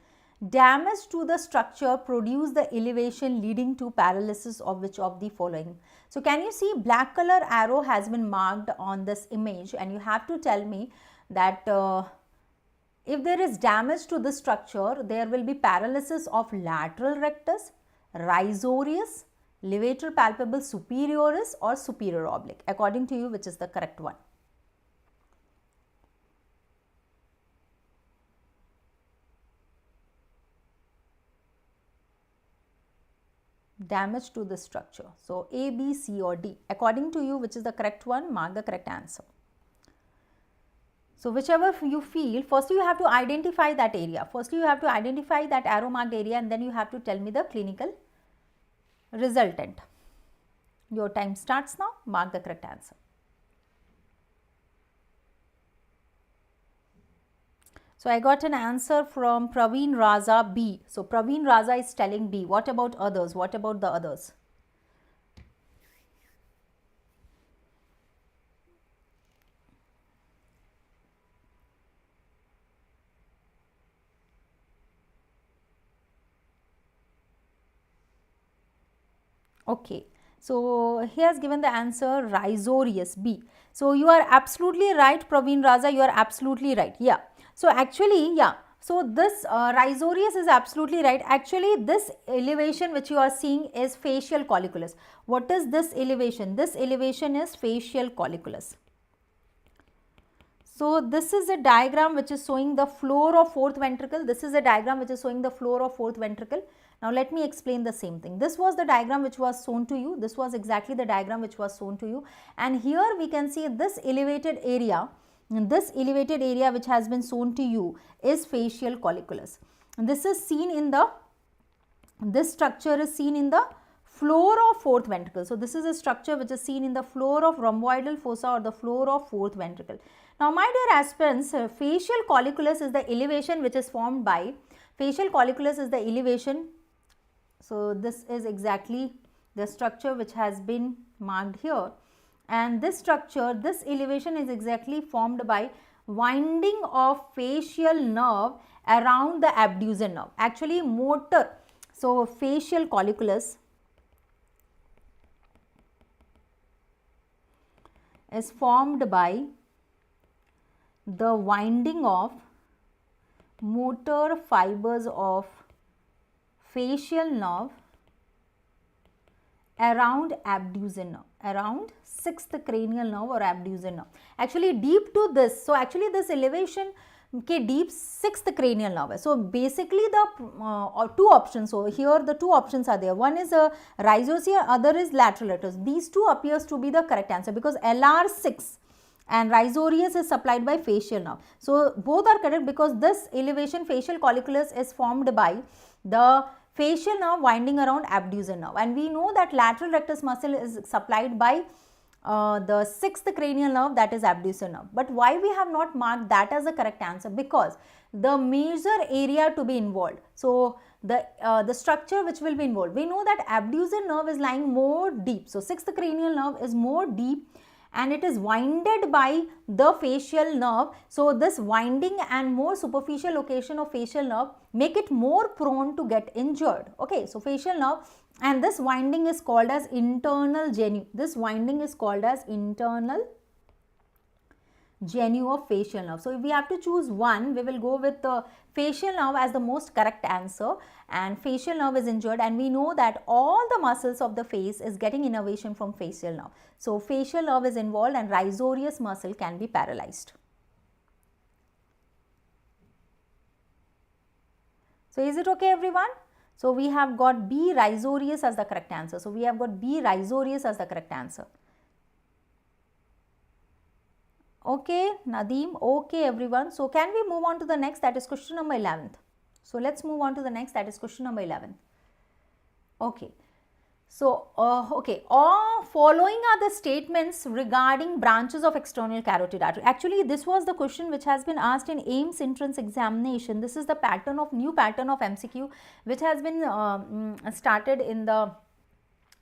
Damage to the structure produce the elevation leading to paralysis of which of the following? So, can you see black color arrow has been marked on this image, and you have to tell me that if there is damage to this structure, there will be paralysis of lateral rectus, risorius, levator palpebral superioris or superior oblique. According to you, which is the correct one? Damage to the structure. So, A, B, C or D. According to you, which is the correct one? Mark the correct answer. So, whichever you feel, first you have to identify that area. First you have to identify that arrow marked area and then you have to tell me the clinical resultant. Your time starts now. Mark the correct answer. So, I got an answer from Praveen Raza B. So, Praveen Raza is telling B. What about others? What about the others? Okay, so he has given the answer rhizorius, B. So you are absolutely right, Praveen Raza, you are absolutely right. Yeah. So actually, yeah. So this rhizorius is absolutely right. Actually, this elevation which you are seeing is facial colliculus. What is this elevation? This elevation is facial colliculus. So this is a diagram which is showing the floor of fourth ventricle. This is a diagram which is showing the floor of fourth ventricle. Now let me explain the same thing. This was the diagram which was shown to you. This was exactly the diagram which was shown to you. And here we can see this elevated area. This elevated area which has been shown to you is facial colliculus. And this is seen in the, this structure is seen in the floor of fourth ventricle. So this is a structure which is seen in the floor of rhomboidal fossa or the floor of fourth ventricle. Now my dear aspirants, facial colliculus is the elevation which is formed by, facial colliculus is the elevation. So this is exactly the structure which has been marked here, and this structure, this elevation is exactly formed by winding of facial nerve around the abducer nerve. Actually motor, so facial colliculus is formed by the winding of motor fibers of facial nerve around abducer nerve, around sixth cranial nerve or abducer nerve. Actually deep to this, so actually this elevation के deep sixth cranial nerve. So basically the two options. So here the two options are there. One is a rhizoscopy, other is lateral rectus. These two appears to be the correct answer because LR6 and rhizorius is supplied by facial nerve. So both are correct because this elevation facial colliculus is formed by the facial nerve winding around abducer nerve, and we know that lateral rectus muscle is supplied by the sixth cranial nerve, that is abducer nerve. But why we have not marked that as a correct answer? Because the major area to be involved, so the structure which will be involved, we know that abducer nerve is lying more deep. So sixth cranial nerve is more deep and it is winded by the facial nerve. So this winding and more superficial location of facial nerve make it more prone to get injured. Okay, so facial nerve, and this winding is called as internal genu. This winding is called as internal genu of facial nerve. So if we have to choose one, we will go with the facial nerve as the most correct answer, and facial nerve is injured, and we know that all the muscles of the face is getting innervation from facial nerve. So facial nerve is involved and rhizorius muscle can be paralyzed. So is it okay everyone? So we have got B rhizorius as the correct answer. So we have got B rhizorius as the correct answer. Okay, Nadeem, okay everyone. So can we move on to the next, that is question number 11th. So let's move on to the next, that is question number 11. Okay. So, okay, all following are the statements regarding branches of external carotid artery. Actually, this was the question which has been asked in AIIMS entrance examination. This is the pattern of, new pattern of MCQ which has been started in the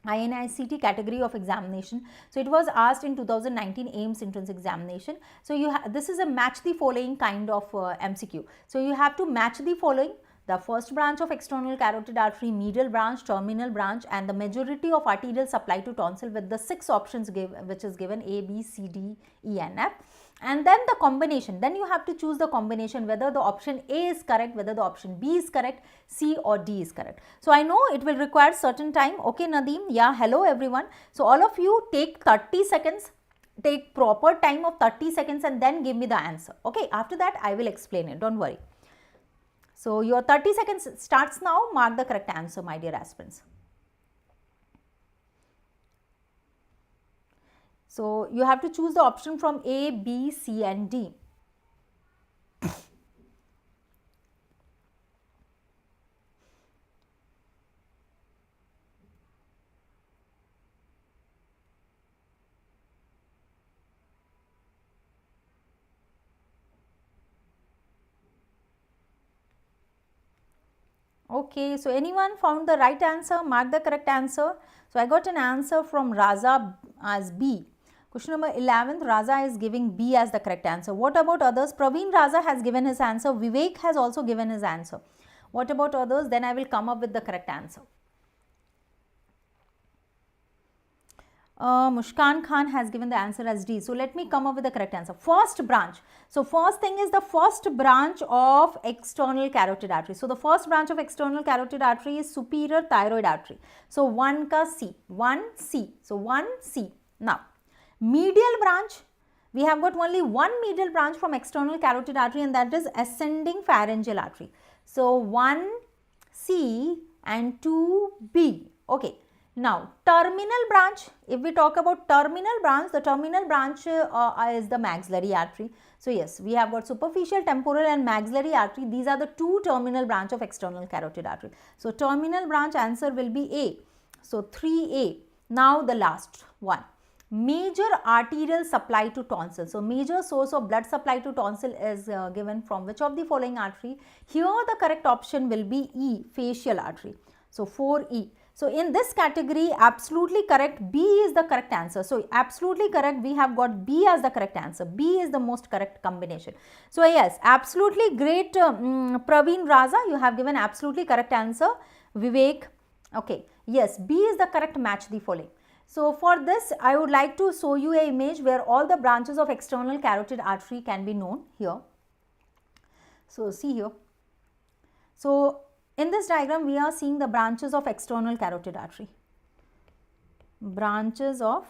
INICT category of examination. So it was asked in 2019 AIIMS entrance examination. So this is a match the following kind of MCQ. So you have to match the following: the first branch of external carotid artery, medial branch, terminal branch, and the majority of arterial supply to tonsil with the 6 options which is given A, B, C, D, E and F. And then the combination, then you have to choose the combination whether the option A is correct, whether the option B is correct, C or D is correct. So I know it will require certain time. Okay Nadeem, yeah, hello everyone. So all of you take 30 seconds, take proper time of 30 seconds and then give me the answer. Okay, after that I will explain it, don't worry. So your 30 seconds starts now. Mark the correct answer, my dear aspirants. So you have to choose the option from A, B, C and D. Okay, so anyone found the right answer? Mark the correct answer. So I got an answer from Raza as B. Question number 11th, Raza is giving B as the correct answer. What about others? Praveen Raza has given his answer. Vivek has also given his answer. What about others? Then I will come up with the correct answer. Mushkan Khan has given the answer as D. So let me come up with the correct answer. First branch. So first thing is the first branch of external carotid artery. So the first branch of external carotid artery is superior thyroid artery. So 1 ka C, 1C. So 1C. Now, medial branch. We have got only one medial branch from external carotid artery, and that is ascending pharyngeal artery. So 1C and 2B. Okay. Now, terminal branch, if we talk about terminal branch, the terminal branch is the maxillary artery. So, yes, we have got superficial, temporal and maxillary artery. These are the two terminal branch of external carotid artery. So, terminal branch answer will be A. So, 3A. Now, the last one. Major arterial supply to tonsil. So, major source of blood supply to tonsil is given from which of the following artery? Here, the correct option will be E, facial artery. So, 4E. So, in this category, absolutely correct, B is the correct answer. So, absolutely correct, we have got B as the correct answer. B is the most correct combination. So, yes, absolutely great, Praveen Raza, you have given absolutely correct answer. Vivek, okay, yes, B is the correct match the following. So, for this, I would like to show you an image where all the branches of external carotid artery can be known here. So, see here. So, in this diagram, we are seeing the branches of external carotid artery. Branches of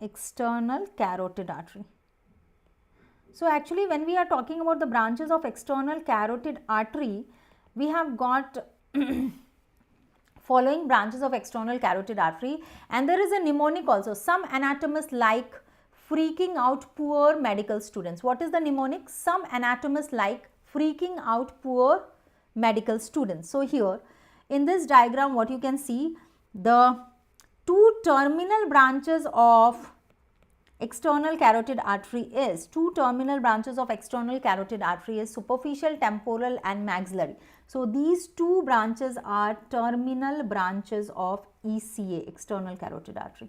external carotid artery. So, actually, when we are talking about the branches of external carotid artery, we have got following branches of external carotid artery, and there is a mnemonic also. Some anatomists like freaking out poor medical students. What is the mnemonic? Some anatomists like freaking out poor medical students. So, here in this diagram, what you can see, the two terminal branches of external carotid artery is, superficial, temporal and maxillary. So, these two branches are terminal branches of ECA, external carotid artery.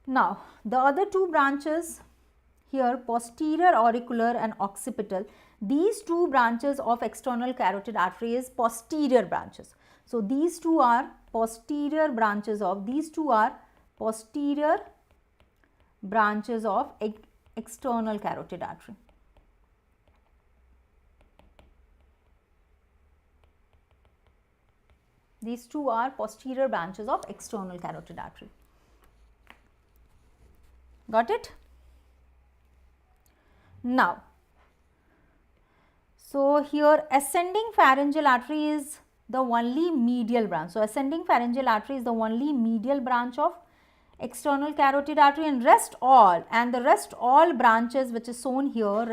Now, the other two branches here, posterior auricular and occipital, these two branches of external carotid artery is posterior branches. So, these two are posterior branches of, external carotid artery. These two are posterior branches of external carotid artery. Got it? Now, so here ascending pharyngeal artery is the only medial branch. So, ascending pharyngeal artery is the only medial branch of external carotid artery, and rest all branches which is shown here,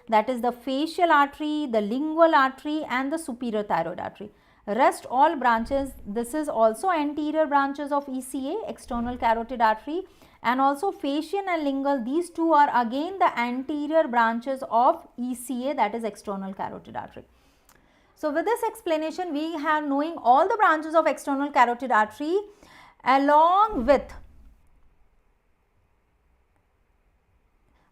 that is the facial artery, the lingual artery and the superior thyroid artery. Rest all branches, this is also anterior branches of ECA, external carotid artery, and also facial and lingual, these two are again the anterior branches of ECA, that is external carotid artery. So, with this explanation, we have knowing all the branches of external carotid artery along with,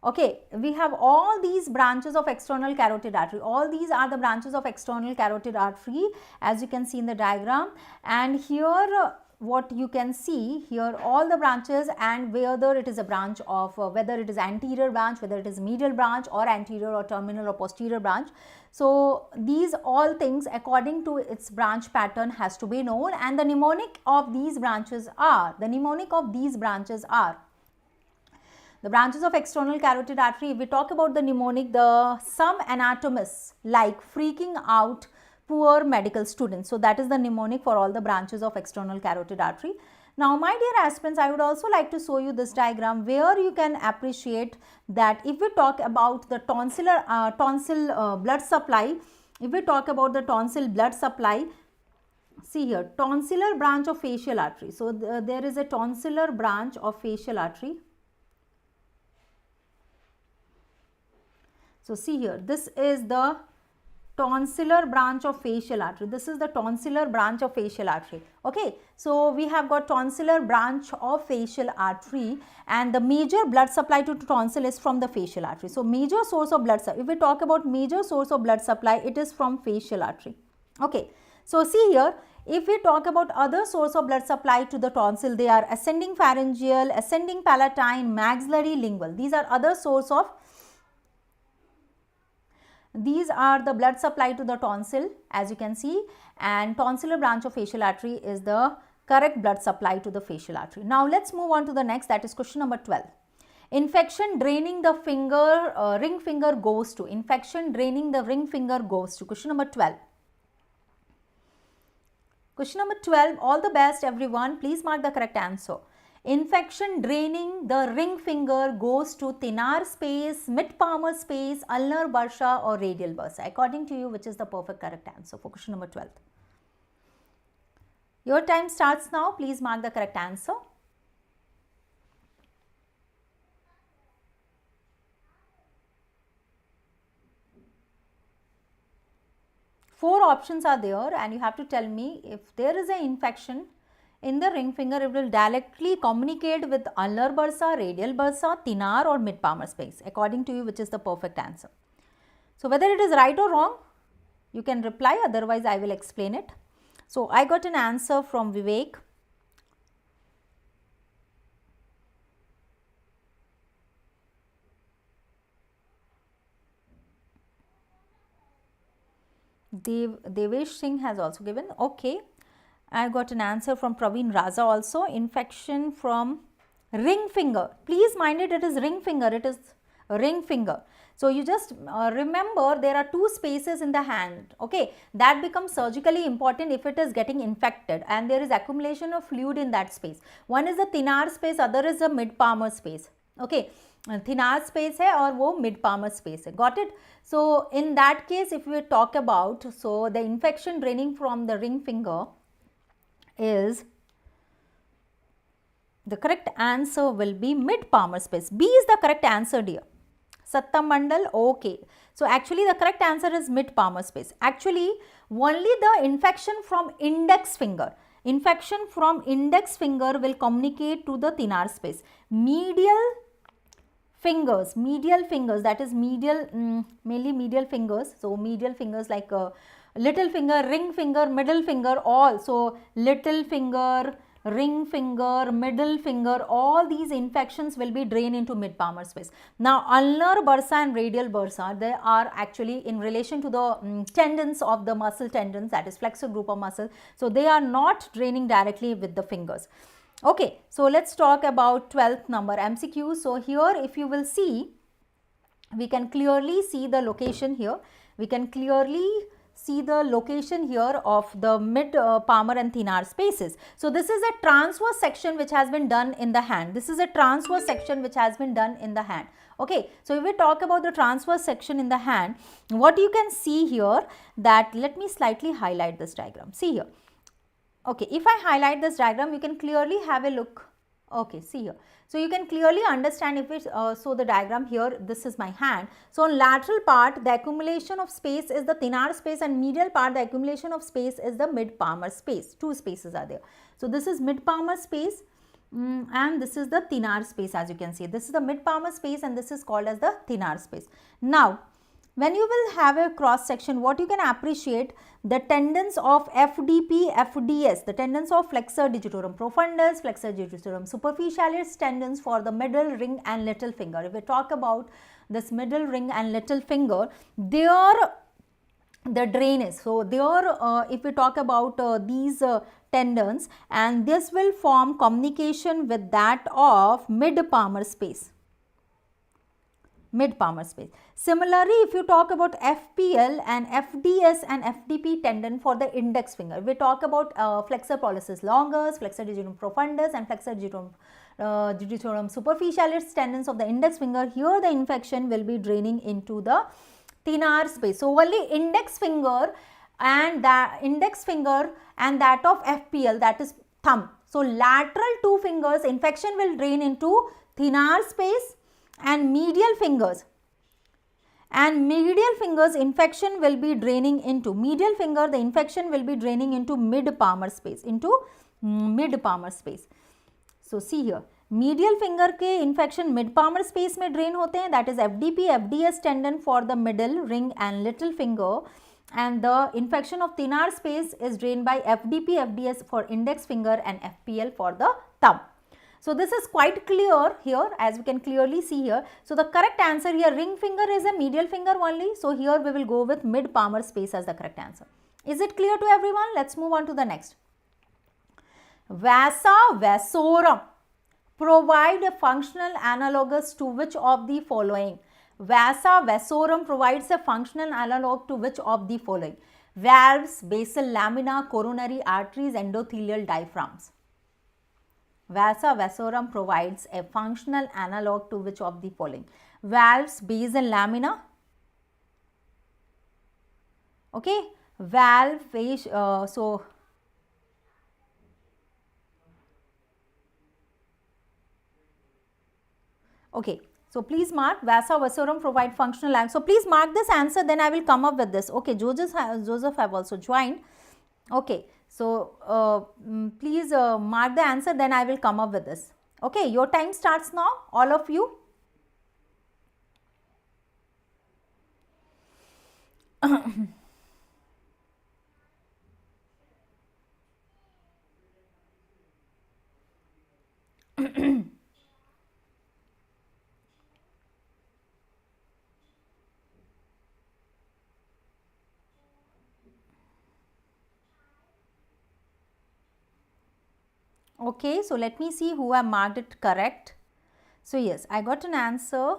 okay, we have all these branches of external carotid artery. All these are the branches of external carotid artery, as you can see in the diagram. And here, what you can see here, all the branches, and whether it is a branch of, whether it is anterior branch, whether it is medial branch or anterior or terminal or posterior branch. So, these all things according to its branch pattern has to be known, and the mnemonic of these branches are, the branches of external carotid artery. If we talk about the mnemonic, some anatomists like freaking out poor medical students. So, that is the mnemonic for all the branches of external carotid artery. Now, my dear aspirants, I would also like to show you this diagram where you can appreciate that if we talk about the tonsil blood supply, see here, tonsillar branch of facial artery. So, there is a tonsillar branch of facial artery. So, see here, this is the tonsillar branch of facial artery. This is the tonsillar branch of facial artery. Okay, so we have got tonsillar branch of facial artery, and the major blood supply to tonsil is from the facial artery. So major source of blood supply, if we talk about major source of blood supply, it is from facial artery. Okay, so see here, if we talk about other source of blood supply to the tonsil, they are ascending pharyngeal, ascending palatine, maxillary, lingual. These are other source of, these are the blood supply to the tonsil, as you can see, and tonsillar branch of facial artery is the correct blood supply to the facial artery. Now let's move on to the next, that is question number 12. Infection draining the finger, ring finger goes to. Infection draining the ring finger goes to. Question number 12. Question number 12, all the best everyone, please mark the correct answer. Infection draining the ring finger goes to thenar space, mid-palmar space, ulnar bursa or radial bursa. According to you, which is the perfect correct answer for question number 12? Your time starts now, please mark the correct answer. Four options are there and you have to tell me if there is an infection in the ring finger, it will directly communicate with ulnar bursa, radial bursa, thenar or mid-palmar space. According to you, which is the perfect answer? So whether it is right or wrong, you can reply, otherwise I will explain it. So I got an answer from Vivek. Devesh Singh has also given. Okay, I got an answer from Praveen Raza also. Infection from ring finger. Please mind it, it is ring finger. It is ring finger. So you just remember there are two spaces in the hand. Okay, that becomes surgically important if it is getting infected and there is accumulation of fluid in that space. One is the thenar space, other is the mid-palmar space. Okay, thenar space है और वो mid-palmar space है. Got it? So in that case, if we talk about, so the infection draining from the ring finger is, the correct answer will be mid-palmar space. B is the correct answer, dear. Sattam Mandal, okay. So actually the correct answer is mid-palmar space. Actually only the infection from index finger. Infection from index finger will communicate to the thenar space. Medial fingers, that is medial, mainly medial fingers. So medial fingers like little finger, ring finger, middle finger, all. So little finger, ring finger, middle finger, all these infections will be drained into mid-palmar space. Now ulnar bursa and radial bursa, they are actually in relation to the tendons of the muscle tendons, that is flexor group of muscle. So they are not draining directly with the fingers. Okay, so let's talk about 12th number MCQ. So here if you will see, we can clearly see the location here. We can clearly see the location here of the mid-palmar and thenar spaces. So this is a transverse section which has been done in the hand. This is a transverse section which has been done in the hand. Okay, so if we talk about the transverse section in the hand, what you can see here, that let me slightly highlight this diagram. See here. Okay, if I highlight this diagram, you can clearly have a look. Okay, see here. So you can clearly understand if it's so the diagram here, this is my hand. So on lateral part, the accumulation of space is the thenar space, and medial part, the accumulation of space is the mid-palmar space. Two spaces are there. So this is mid-palmar space and this is the thenar space, as you can see. This is the mid-palmar space and this is called as the thenar space. Now, when you will have a cross section, what you can appreciate, the tendons of FDP, FDS, the tendons of flexor digitorum profundus, flexor digitorum superficialis, tendons for the middle ring and little finger. If we talk about this middle ring and little finger, there the drain is. So there if we talk about these tendons, and this will form communication with that of mid-palmar space. Mid-palmar space. Similarly, if you talk about FPL and FDS and FDP tendon for the index finger, we talk about flexor pollicis longus, flexor digitorum profundus and flexor digitorum superficialis tendons of the index finger. Here the infection will be draining into the thenar space. So only index finger and that of FPL, that is thumb. So lateral two fingers, infection will drain into thenar space and medial fingers, And medial fingers infection will be draining into, medial finger the infection will be draining into mid palmar space, mid palmar space. So see here, medial finger के infection mid palmar space में drain होते हैं, that is FDP, FDS tendon for the middle, ring and little finger, and the infection of thenar space is drained by FDP, FDS for index finger and FPL for the thumb. So this is quite clear here, as we can clearly see here. So the correct answer here, ring finger is a medial finger only. So here we will go with mid palmar space as the correct answer. Is it clear to everyone? Let's move on to the next. Vasa, vasorum provide a functional analogous to which of the following? Vasa, vasorum provides a functional analog to which of the following? Valves, basal lamina, coronary arteries, endothelial diaphragms. Vasa, vasorum provides a functional analog to which of the following? Valves, basal lamina, okay, valve, okay, so please mark Vasa, vasorum provide functional analog. So please mark this answer, then I will come up with this. Okay, Joseph have also joined. Okay, so please mark the answer, then I will come up with this. Okay, your time starts now, all of you. Okay, so let me see who have marked it correct. So yes, I got an answer.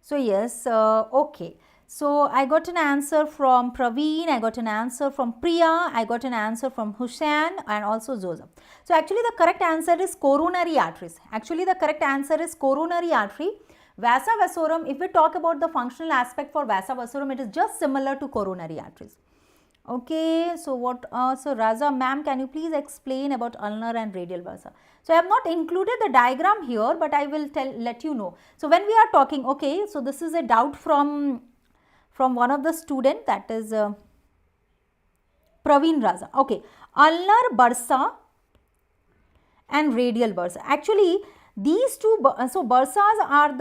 So yes, okay. So I got an answer from Praveen, I got an answer from Priya, I got an answer from Hussain and also Joseph. So actually the correct answer is coronary arteries. Actually the correct answer is coronary artery. Vasa, vasorum, if we talk about the functional aspect for Vasa, vasorum, it is just similar to coronary arteries. Okay, so what, so Raza ma'am, can you please explain about ulnar and radial Vasa? So I have not included the diagram here, but I will let you know. So when we are talking, okay, so this is a doubt from one of the student, that is Praveen Raza. Okay, ulnar bursa and radial bursa. Actually, these two, so bursas are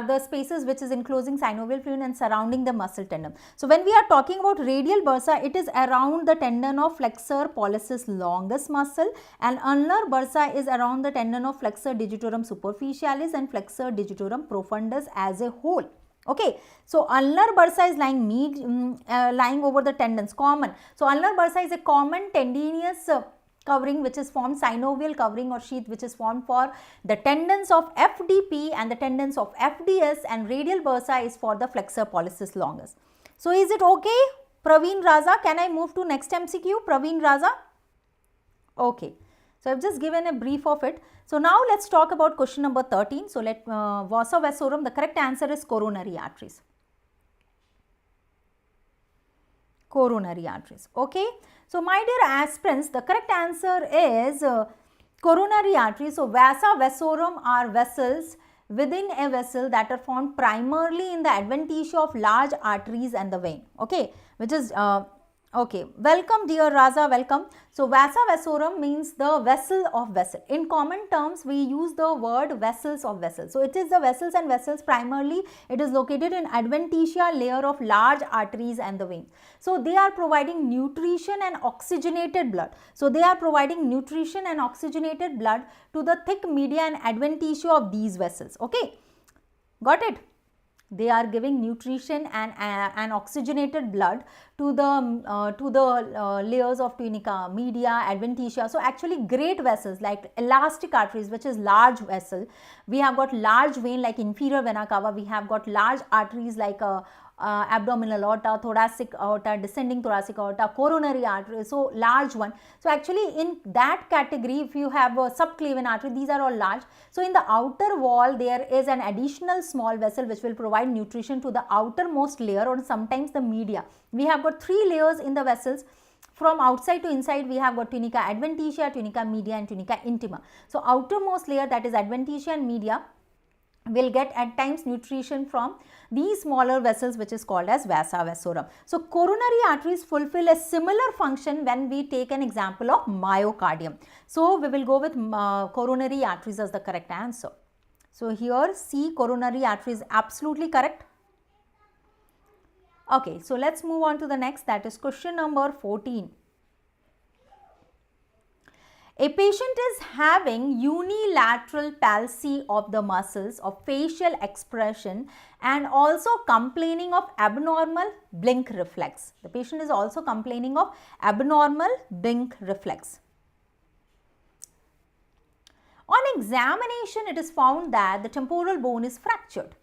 the spaces which is enclosing synovial fluid and surrounding the muscle tendon. So when we are talking about radial bursa, it is around the tendon of flexor pollicis longus muscle, and ulnar bursa is around the tendon of flexor digitorum superficialis and flexor digitorum profundus as a whole. Okay, so ulnar bursa is lying over the tendons, common. So ulnar bursa is a common tendinous covering which is formed, synovial covering or sheath which is formed for the tendons of FDP and the tendons of FDS, and radial bursa is for the flexor pollicis longus. So is it okay, Praveen Raza? Can I move to next MCQ, Praveen Raza? Okay, so I have just given a brief of it. So now let's talk about question number 13. So let Vasa, vasorum, the correct answer is coronary arteries. Coronary arteries. Okay. So my dear aspirants, the correct answer is coronary arteries. So Vasa, vasorum are vessels within a vessel that are found primarily in the adventitia of large arteries and the vein. Okay, which is okay. Welcome dear Raza, welcome. So Vasa, vasorum means the vessel of vessel. In common terms, we use the word vessels of vessels. So it is the vessels and vessels, primarily it is located in adventitia layer of large arteries and the veins. So they are providing nutrition and oxygenated blood. So they are providing nutrition and oxygenated blood to the thick media and adventitia of these vessels. Okay, got it? They are giving nutrition and oxygenated blood to the layers of tunica, media, adventitia. So actually great vessels like elastic arteries, which is large vessel. We have got large vein like inferior vena cava. We have got large arteries like abdominal aorta, thoracic aorta, descending thoracic aorta, coronary artery, so large one. So actually in that category, if you have a subclavian artery, these are all large. So in the outer wall, there is an additional small vessel which will provide nutrition to the outermost layer or sometimes the media. We have got 3 layers in the vessels. From outside to inside, we have got tunica adventitia, tunica media and tunica intima. So outermost layer, that is adventitia and media, will get at times nutrition from these smaller vessels, which is called as Vasa, vasorum. So coronary arteries fulfill a similar function when we take an example of myocardium. So we will go with coronary arteries as the correct answer. So here C, coronary artery is absolutely correct. Okay, so let's move on to the next, that is question number 14. A patient is having unilateral palsy of the muscles of facial expression and also complaining of abnormal blink reflex. The patient is also complaining of abnormal blink reflex. On examination, it is found that the temporal bone is fractured.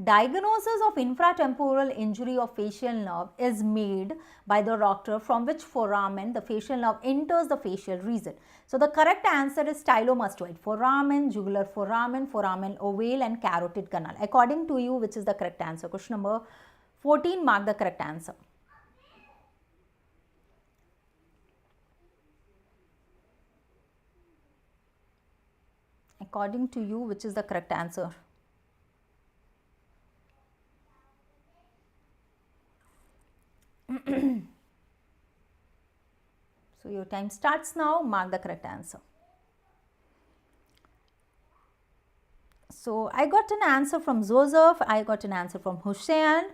Diagnosis of infratemporal injury of facial nerve is made by the doctor from which foramen the facial nerve enters the facial region. So the correct answer is stylomastoid foramen, jugular foramen, foramen ovale and carotid canal. According to you, which is the correct answer? Question number 14, mark the correct answer. According to you, which is the correct answer? So your time starts now, mark the correct answer. So I got an answer from Joseph, I got an answer from Hussein,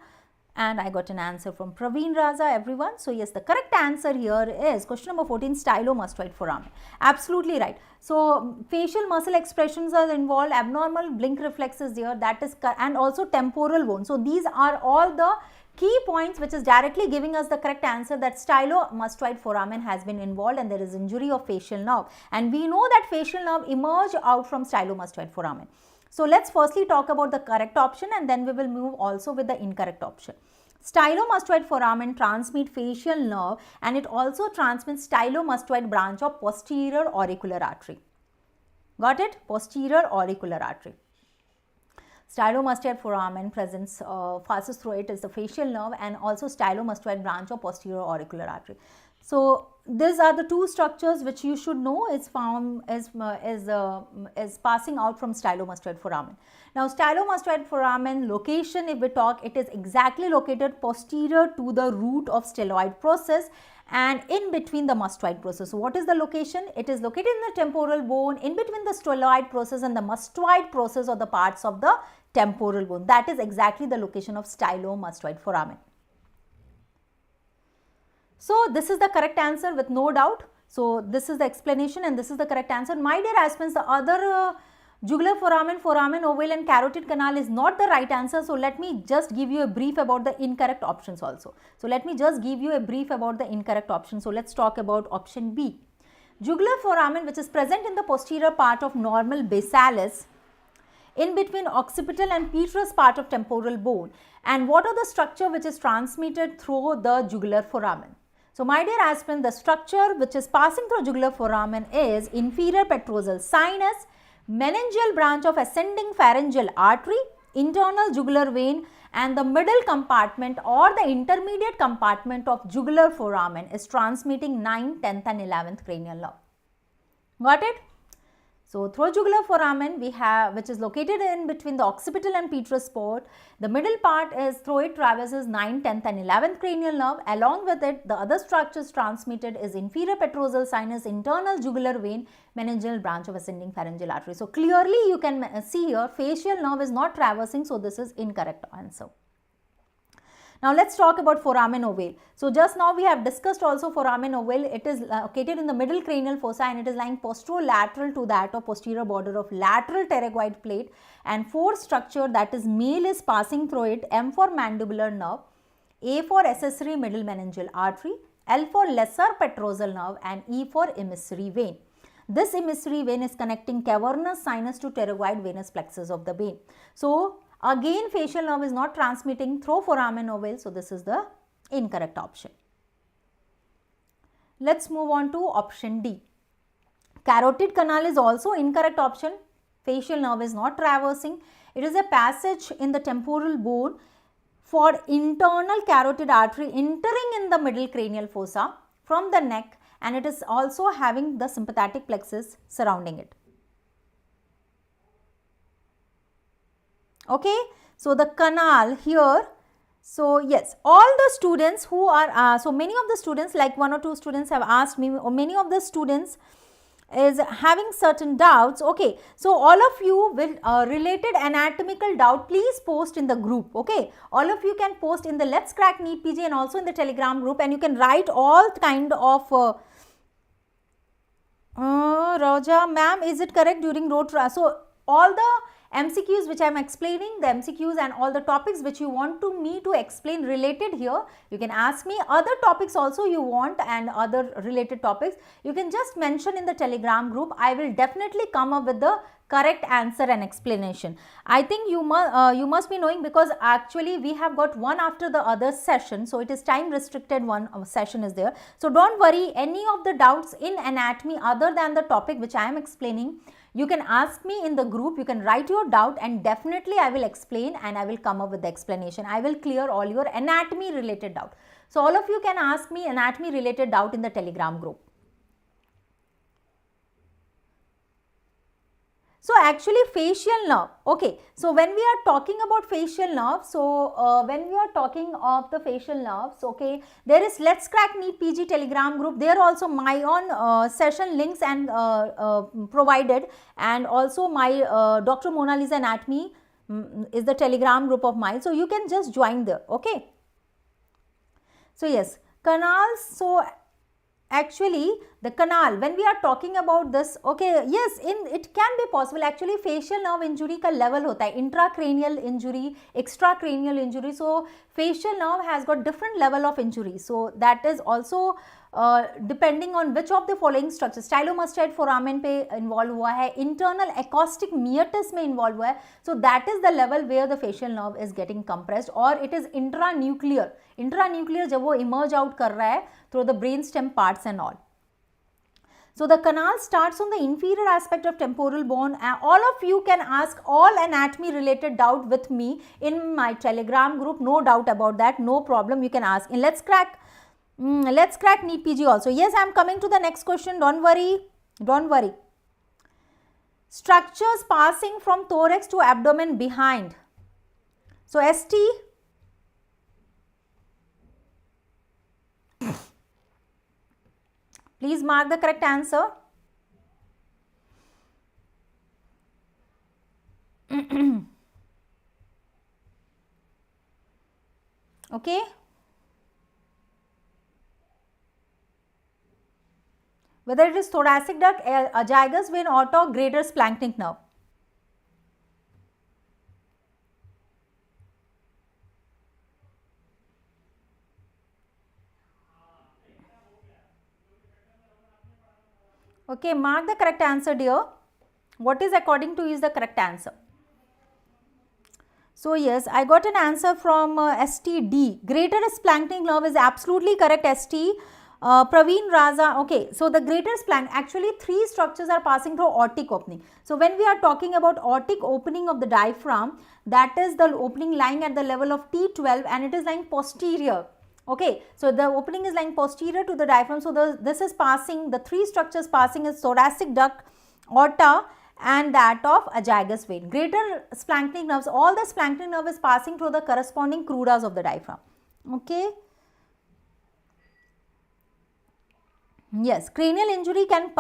and I got an answer from Praveen Raza, everyone. So yes, the correct answer here is question number 14, stylomastoid foramen. Absolutely right. So facial muscle expressions are involved, abnormal blink reflexes there, that is, and also temporal bone. So these are all the key points which is directly giving us the correct answer, that stylomastoid foramen has been involved and there is injury of facial nerve. And we know that facial nerve emerge out from stylomastoid foramen. So let's firstly talk about the correct option and then we will move also with the incorrect option. Stylomastoid foramen transmit facial nerve and it also transmits stylomastoid branch of posterior auricular artery. Got it? Posterior auricular artery. Stylomastoid foramen presents, passes through it is the facial nerve and also stylomastoid branch of posterior auricular artery. So these are the two structures which you should know is found is passing out from stylomastoid foramen. Now stylomastoid foramen location, if we talk, it is exactly located posterior to the root of styloid process and in between the mastoid process. So what is the location? It is located in the temporal bone in between the styloid process and the mastoid process or the parts of the temporal bone. That is exactly the location of stylomastoid foramen. So this is the correct answer with no doubt. So this is the explanation and this is the correct answer. My dear aspirants, the other jugular foramen, foramen ovale and carotid canal is not the right answer. So let me just give you a brief about the incorrect options also. So let me just give you a brief about the incorrect option. So let's talk about option B. Jugular foramen, which is present in the posterior part of normal basalis in between occipital and petrous part of temporal bone. And what are the structure which is transmitted through the jugular foramen? So my dear aspirant, the structure which is passing through jugular foramen is inferior petrosal sinus, meningeal branch of ascending pharyngeal artery, internal jugular vein and the middle compartment or the intermediate compartment of jugular foramen is transmitting 9th, 10th and 11th cranial nerve. Got it? So through jugular foramen we have, which is located in between the occipital and petrous part, the middle part is through it traverses 9th, 10th and 11th cranial nerve. Along with it, the other structures transmitted is inferior petrosal sinus, internal jugular vein, meningeal branch of ascending pharyngeal artery. So clearly you can see here facial nerve is not traversing, so this is incorrect answer. Now let's talk about foramen ovale. So just now we have discussed also foramen ovale. It is located in the middle cranial fossa and it is lying posterolateral to that of posterior border of lateral pterygoid plate, and fourth structure, that is male, is passing through it. M for mandibular nerve, A for accessory middle meningeal artery, L for lesser petrosal nerve and E for emissary vein. This emissary vein is connecting cavernous sinus to pterygoid venous plexus of the vein. So again facial nerve is not transmitting through foramen ovale, so this is the incorrect option. Let's move on to option D. Carotid canal is also incorrect option. Facial nerve is not traversing. It is a passage in the temporal bone for internal carotid artery entering in the middle cranial fossa from the neck, and it is also having the sympathetic plexus surrounding it. Okay, so the canal here. So yes, all the students who are, so many of the students, like 1 or 2 students have asked me, or many of the students is having certain doubts. Okay, so all of you will related anatomical doubt, please post in the group. Okay, all of you can post in the Let's Crack NEET PG and also in the Telegram group, and you can write all kind of Raja ma'am, is it correct during road trial? So all the MCQs which I am explaining, the MCQs and all the topics which you want me to explain related here, you can ask me. Other topics also you want, and other related topics, you can just mention in the Telegram group. I will definitely come up with the correct answer and explanation. I think you must be knowing, because actually we have got one after the other session, so it is time restricted, one session is there. So don't worry, any of the doubts in anatomy other than the topic which I am explaining, you can ask me in the group, you can write your doubt, and definitely I will explain and I will come up with the explanation. I will clear all your anatomy related doubt. So all of you can ask me anatomy related doubt in the Telegram group. So actually facial nerve, okay, so when we are talking about facial nerve, so when we are talking of the facial nerves, okay, there is Let's Crack NEET PG Telegram group, there also my own session links and provided, and also my Dr. Monalisa Anatomy is the Telegram group of mine, so you can just join there. Okay, so yes, canals. So actually the canal, when we are talking about this, okay, yes, it can be possible. Actually facial nerve injury का level होता है, intracranial injury, extracranial injury. So facial nerve has got different level of injury, so that is also depending on which of the following structures. Stylomastoid foramen पे involve हुआ है, internal acoustic मियटस में involve हुआ है, so that is the level where the facial nerve is getting compressed, or it is intranuclear जब वो emerge out कर रहा है through the brainstem parts and all. So the canal starts on the inferior aspect of temporal bone, and all of you can ask all anatomy related doubt with me in my Telegram group, no doubt about that, no problem, you can ask. In Let's Crack NEET PG also. Yes, I am coming to the next question, don't worry. Structures passing from thorax to abdomen behind. So ST, please mark the correct answer. Okay. Whether it is thoracic duct, azagus vein, aorta, or greater splanchnic nerve. Okay, mark the correct answer, dear. What is according to you is the correct answer? So yes, I got an answer from STD. Greater splanchnic nerve is absolutely correct, ST. Praveen Raza, okay, so the greater splanch, actually 3 structures are passing through aortic opening. So when we are talking about aortic opening of the diaphragm, that is the opening lying at the level of T12 and it is lying posterior. Okay, so the opening is lying posterior to the diaphragm. So this is passing, the 3 structures passing is thoracic duct, aorta and that of azagus vein. Greater splanchnic nerves, all the splanchnic nerve is passing through the corresponding crudas of the diaphragm. Okay. Yes, cranial injury can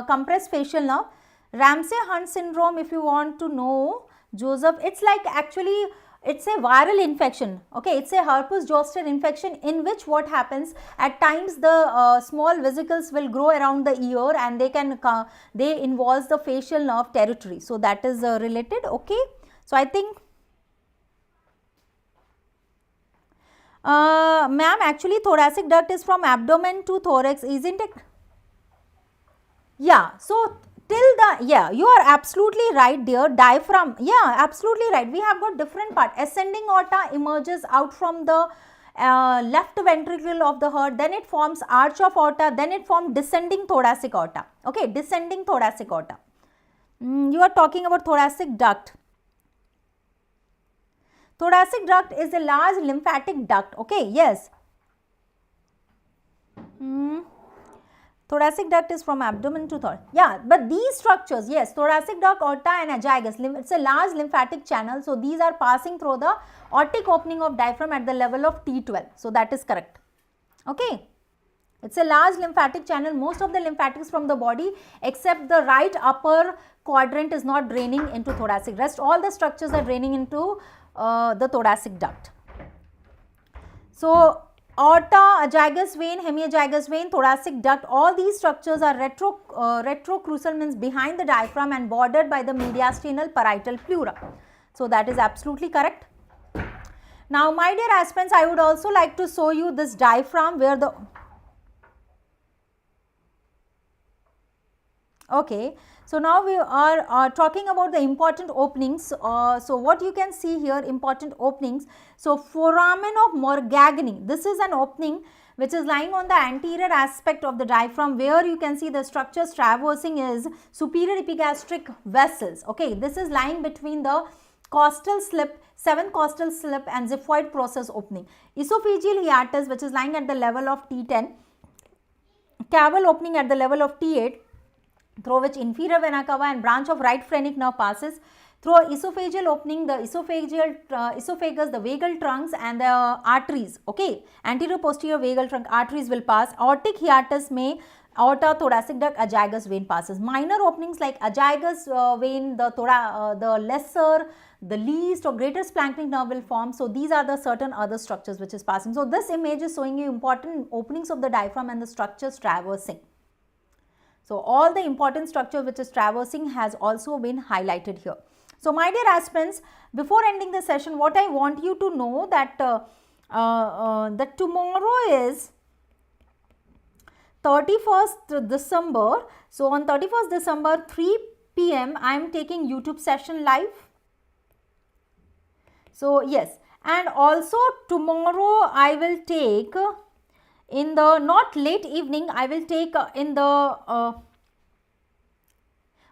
compress facial nerve. Ramsay-Hunt syndrome, if you want to know, Joseph, it's like actually it's a viral infection. Okay, it's a herpes zoster infection in which what happens at times the small vesicles will grow around the ear and they involve the facial nerve territory. So that is related. Okay, so I think. Ma'am, actually thoracic duct is from abdomen to thorax, isn't it? Yeah, so till the, yeah, you are absolutely right, dear. Diaphragm, yeah, absolutely right. We have got different part. Ascending aorta emerges out from the left ventricle of the heart, then it forms arch of aorta, then it forms descending thoracic aorta. Okay, descending thoracic aorta. You are talking about thoracic duct. Thoracic duct is a large lymphatic duct. Okay, yes. Thoracic duct is from abdomen to thorax. Yeah, but these structures, yes, thoracic duct, aorta and astragalus, it's a large lymphatic channel. So, these are passing through the aortic opening of diaphragm at the level of T12. So, that is correct. Okay. It's a large lymphatic channel. Most of the lymphatics from the body except the right upper quadrant is not draining into thoracic. Rest all the structures are draining into the thoracic duct. So, aorta, astragalus vein, hemiastragalus vein, thoracic duct, all these structures are retrocrucial, means behind the diaphragm and bordered by the mediastinal parietal pleura. So, that is absolutely correct. Now, my dear aspirants, I would also like to show you this diaphragm where the okay. So, now we are talking about the important openings. So, what you can see here, important openings. So, foramen of Morgagni, this is an opening which is lying on the anterior aspect of the diaphragm, where you can see the structures traversing is superior epigastric vessels. Okay, this is lying between the costal slip, 7th costal slip and xiphoid process opening. Esophageal hiatus, which is lying at the level of T10, caval opening at the level of T8, through which inferior vena cava and branch of right phrenic nerve passes. Through esophageal opening, the esophagus, the vagal trunks and the arteries, okay, anterior posterior vagal trunk arteries will pass. Aortic hiatus may aorta, thoracic duct, astragalus vein passes. Minor openings like astragalus vein, the lesser, the least or greater splanchnic nerve will form. So, these are the certain other structures which is passing. So, this image is showing you important openings of the diaphragm and the structures traversing. So, all the important structure which is traversing has also been highlighted here. So, my dear aspirants, before ending the session, what I want you to know that that tomorrow is 31st December. So, on 31st December 3 p.m. I am taking YouTube session live. So, yes, and also tomorrow I will take in the not late evening, I will take in the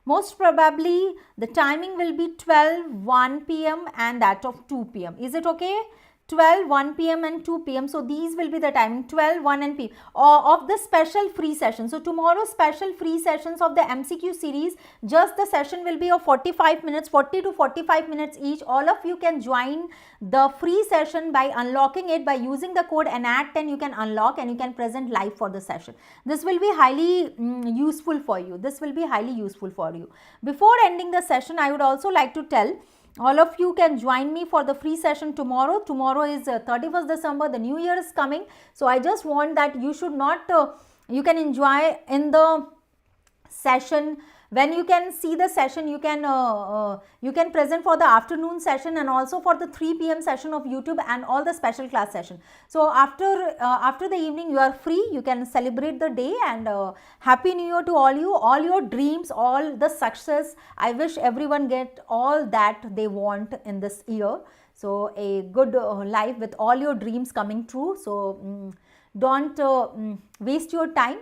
most probably the timing will be 12, 1 p.m. and that of 2 p.m. Is it okay? 12, 1 p.m. and 2 p.m. So, these will be the timing 12, 1 and p.m. Of the special free session. So, tomorrow special free sessions of the MCQ series, just the session will be of 45 minutes, 40 to 45 minutes each. All of you can join the free session by unlocking it by using the code NAT10. You can unlock and you can present live for the session. This will be highly useful for you. This will be highly useful for you. Before ending the session, I would also like to tell all of you can join me for the free session tomorrow. Tomorrow is 31st December, the new year is coming. So, I just want that you should not, you can enjoy in the session. When you can see the session, you can present for the afternoon session and also for the 3 p.m. session of YouTube and all the special class session. So, after the evening you are free, you can celebrate the day and Happy New Year to all you, all your dreams, all the success. I wish everyone get all that they want in this year. So, a good life with all your dreams coming true. So, don't waste your time.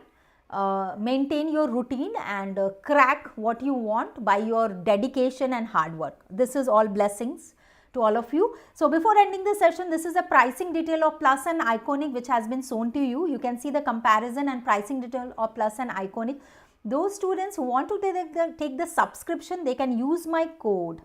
Maintain your routine and crack what you want by your dedication and hard work. This is all blessings to all of you. So, before ending the session, this is a pricing detail of Plus and Iconic which has been shown to you. You can see the comparison and pricing detail of Plus and Iconic. Those students who want to take the subscription, they can use my code.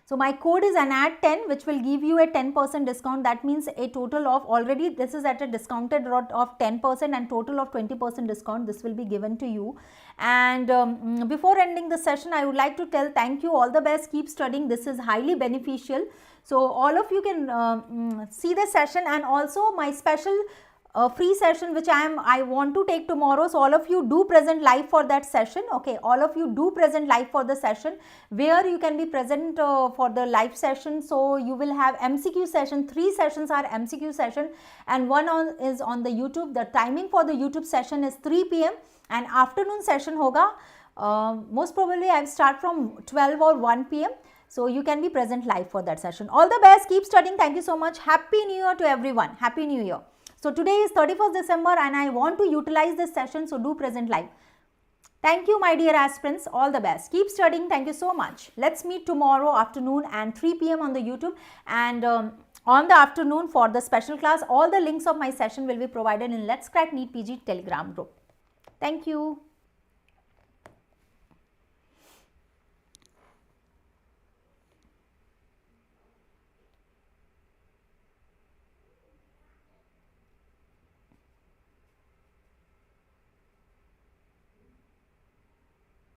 So, my code is NAT10 which will give you a 10% discount. That means a total of, already this is at a discounted rate of 10% and total of 20% discount. This will be given to you. And before ending the session, I would like to tell thank you, all the best, keep studying. This is highly beneficial. So, all of you can see the session and also my special free session which I want to take tomorrow. So, all of you do present live for that session. Okay, all of you do present live for the session where you can be present for the live session. So, you will have MCQ session, 3 sessions are MCQ session and one is on the YouTube. The timing for the YouTube session is 3 p.m. and afternoon session hoga. Most probably I will start from 12 or 1 p.m. So, you can be present live for that session. All the best, keep studying. Thank you so much. Happy New Year to everyone. Happy New Year. So, today is 31st December and I want to utilize this session. So, do present live. Thank you, my dear aspirants. All the best. Keep studying. Thank you so much. Let's meet tomorrow afternoon and 3 p.m. on the YouTube and on the afternoon for the special class. All the links of my session will be provided in Let's Crack NEET PG Telegram group. Thank you.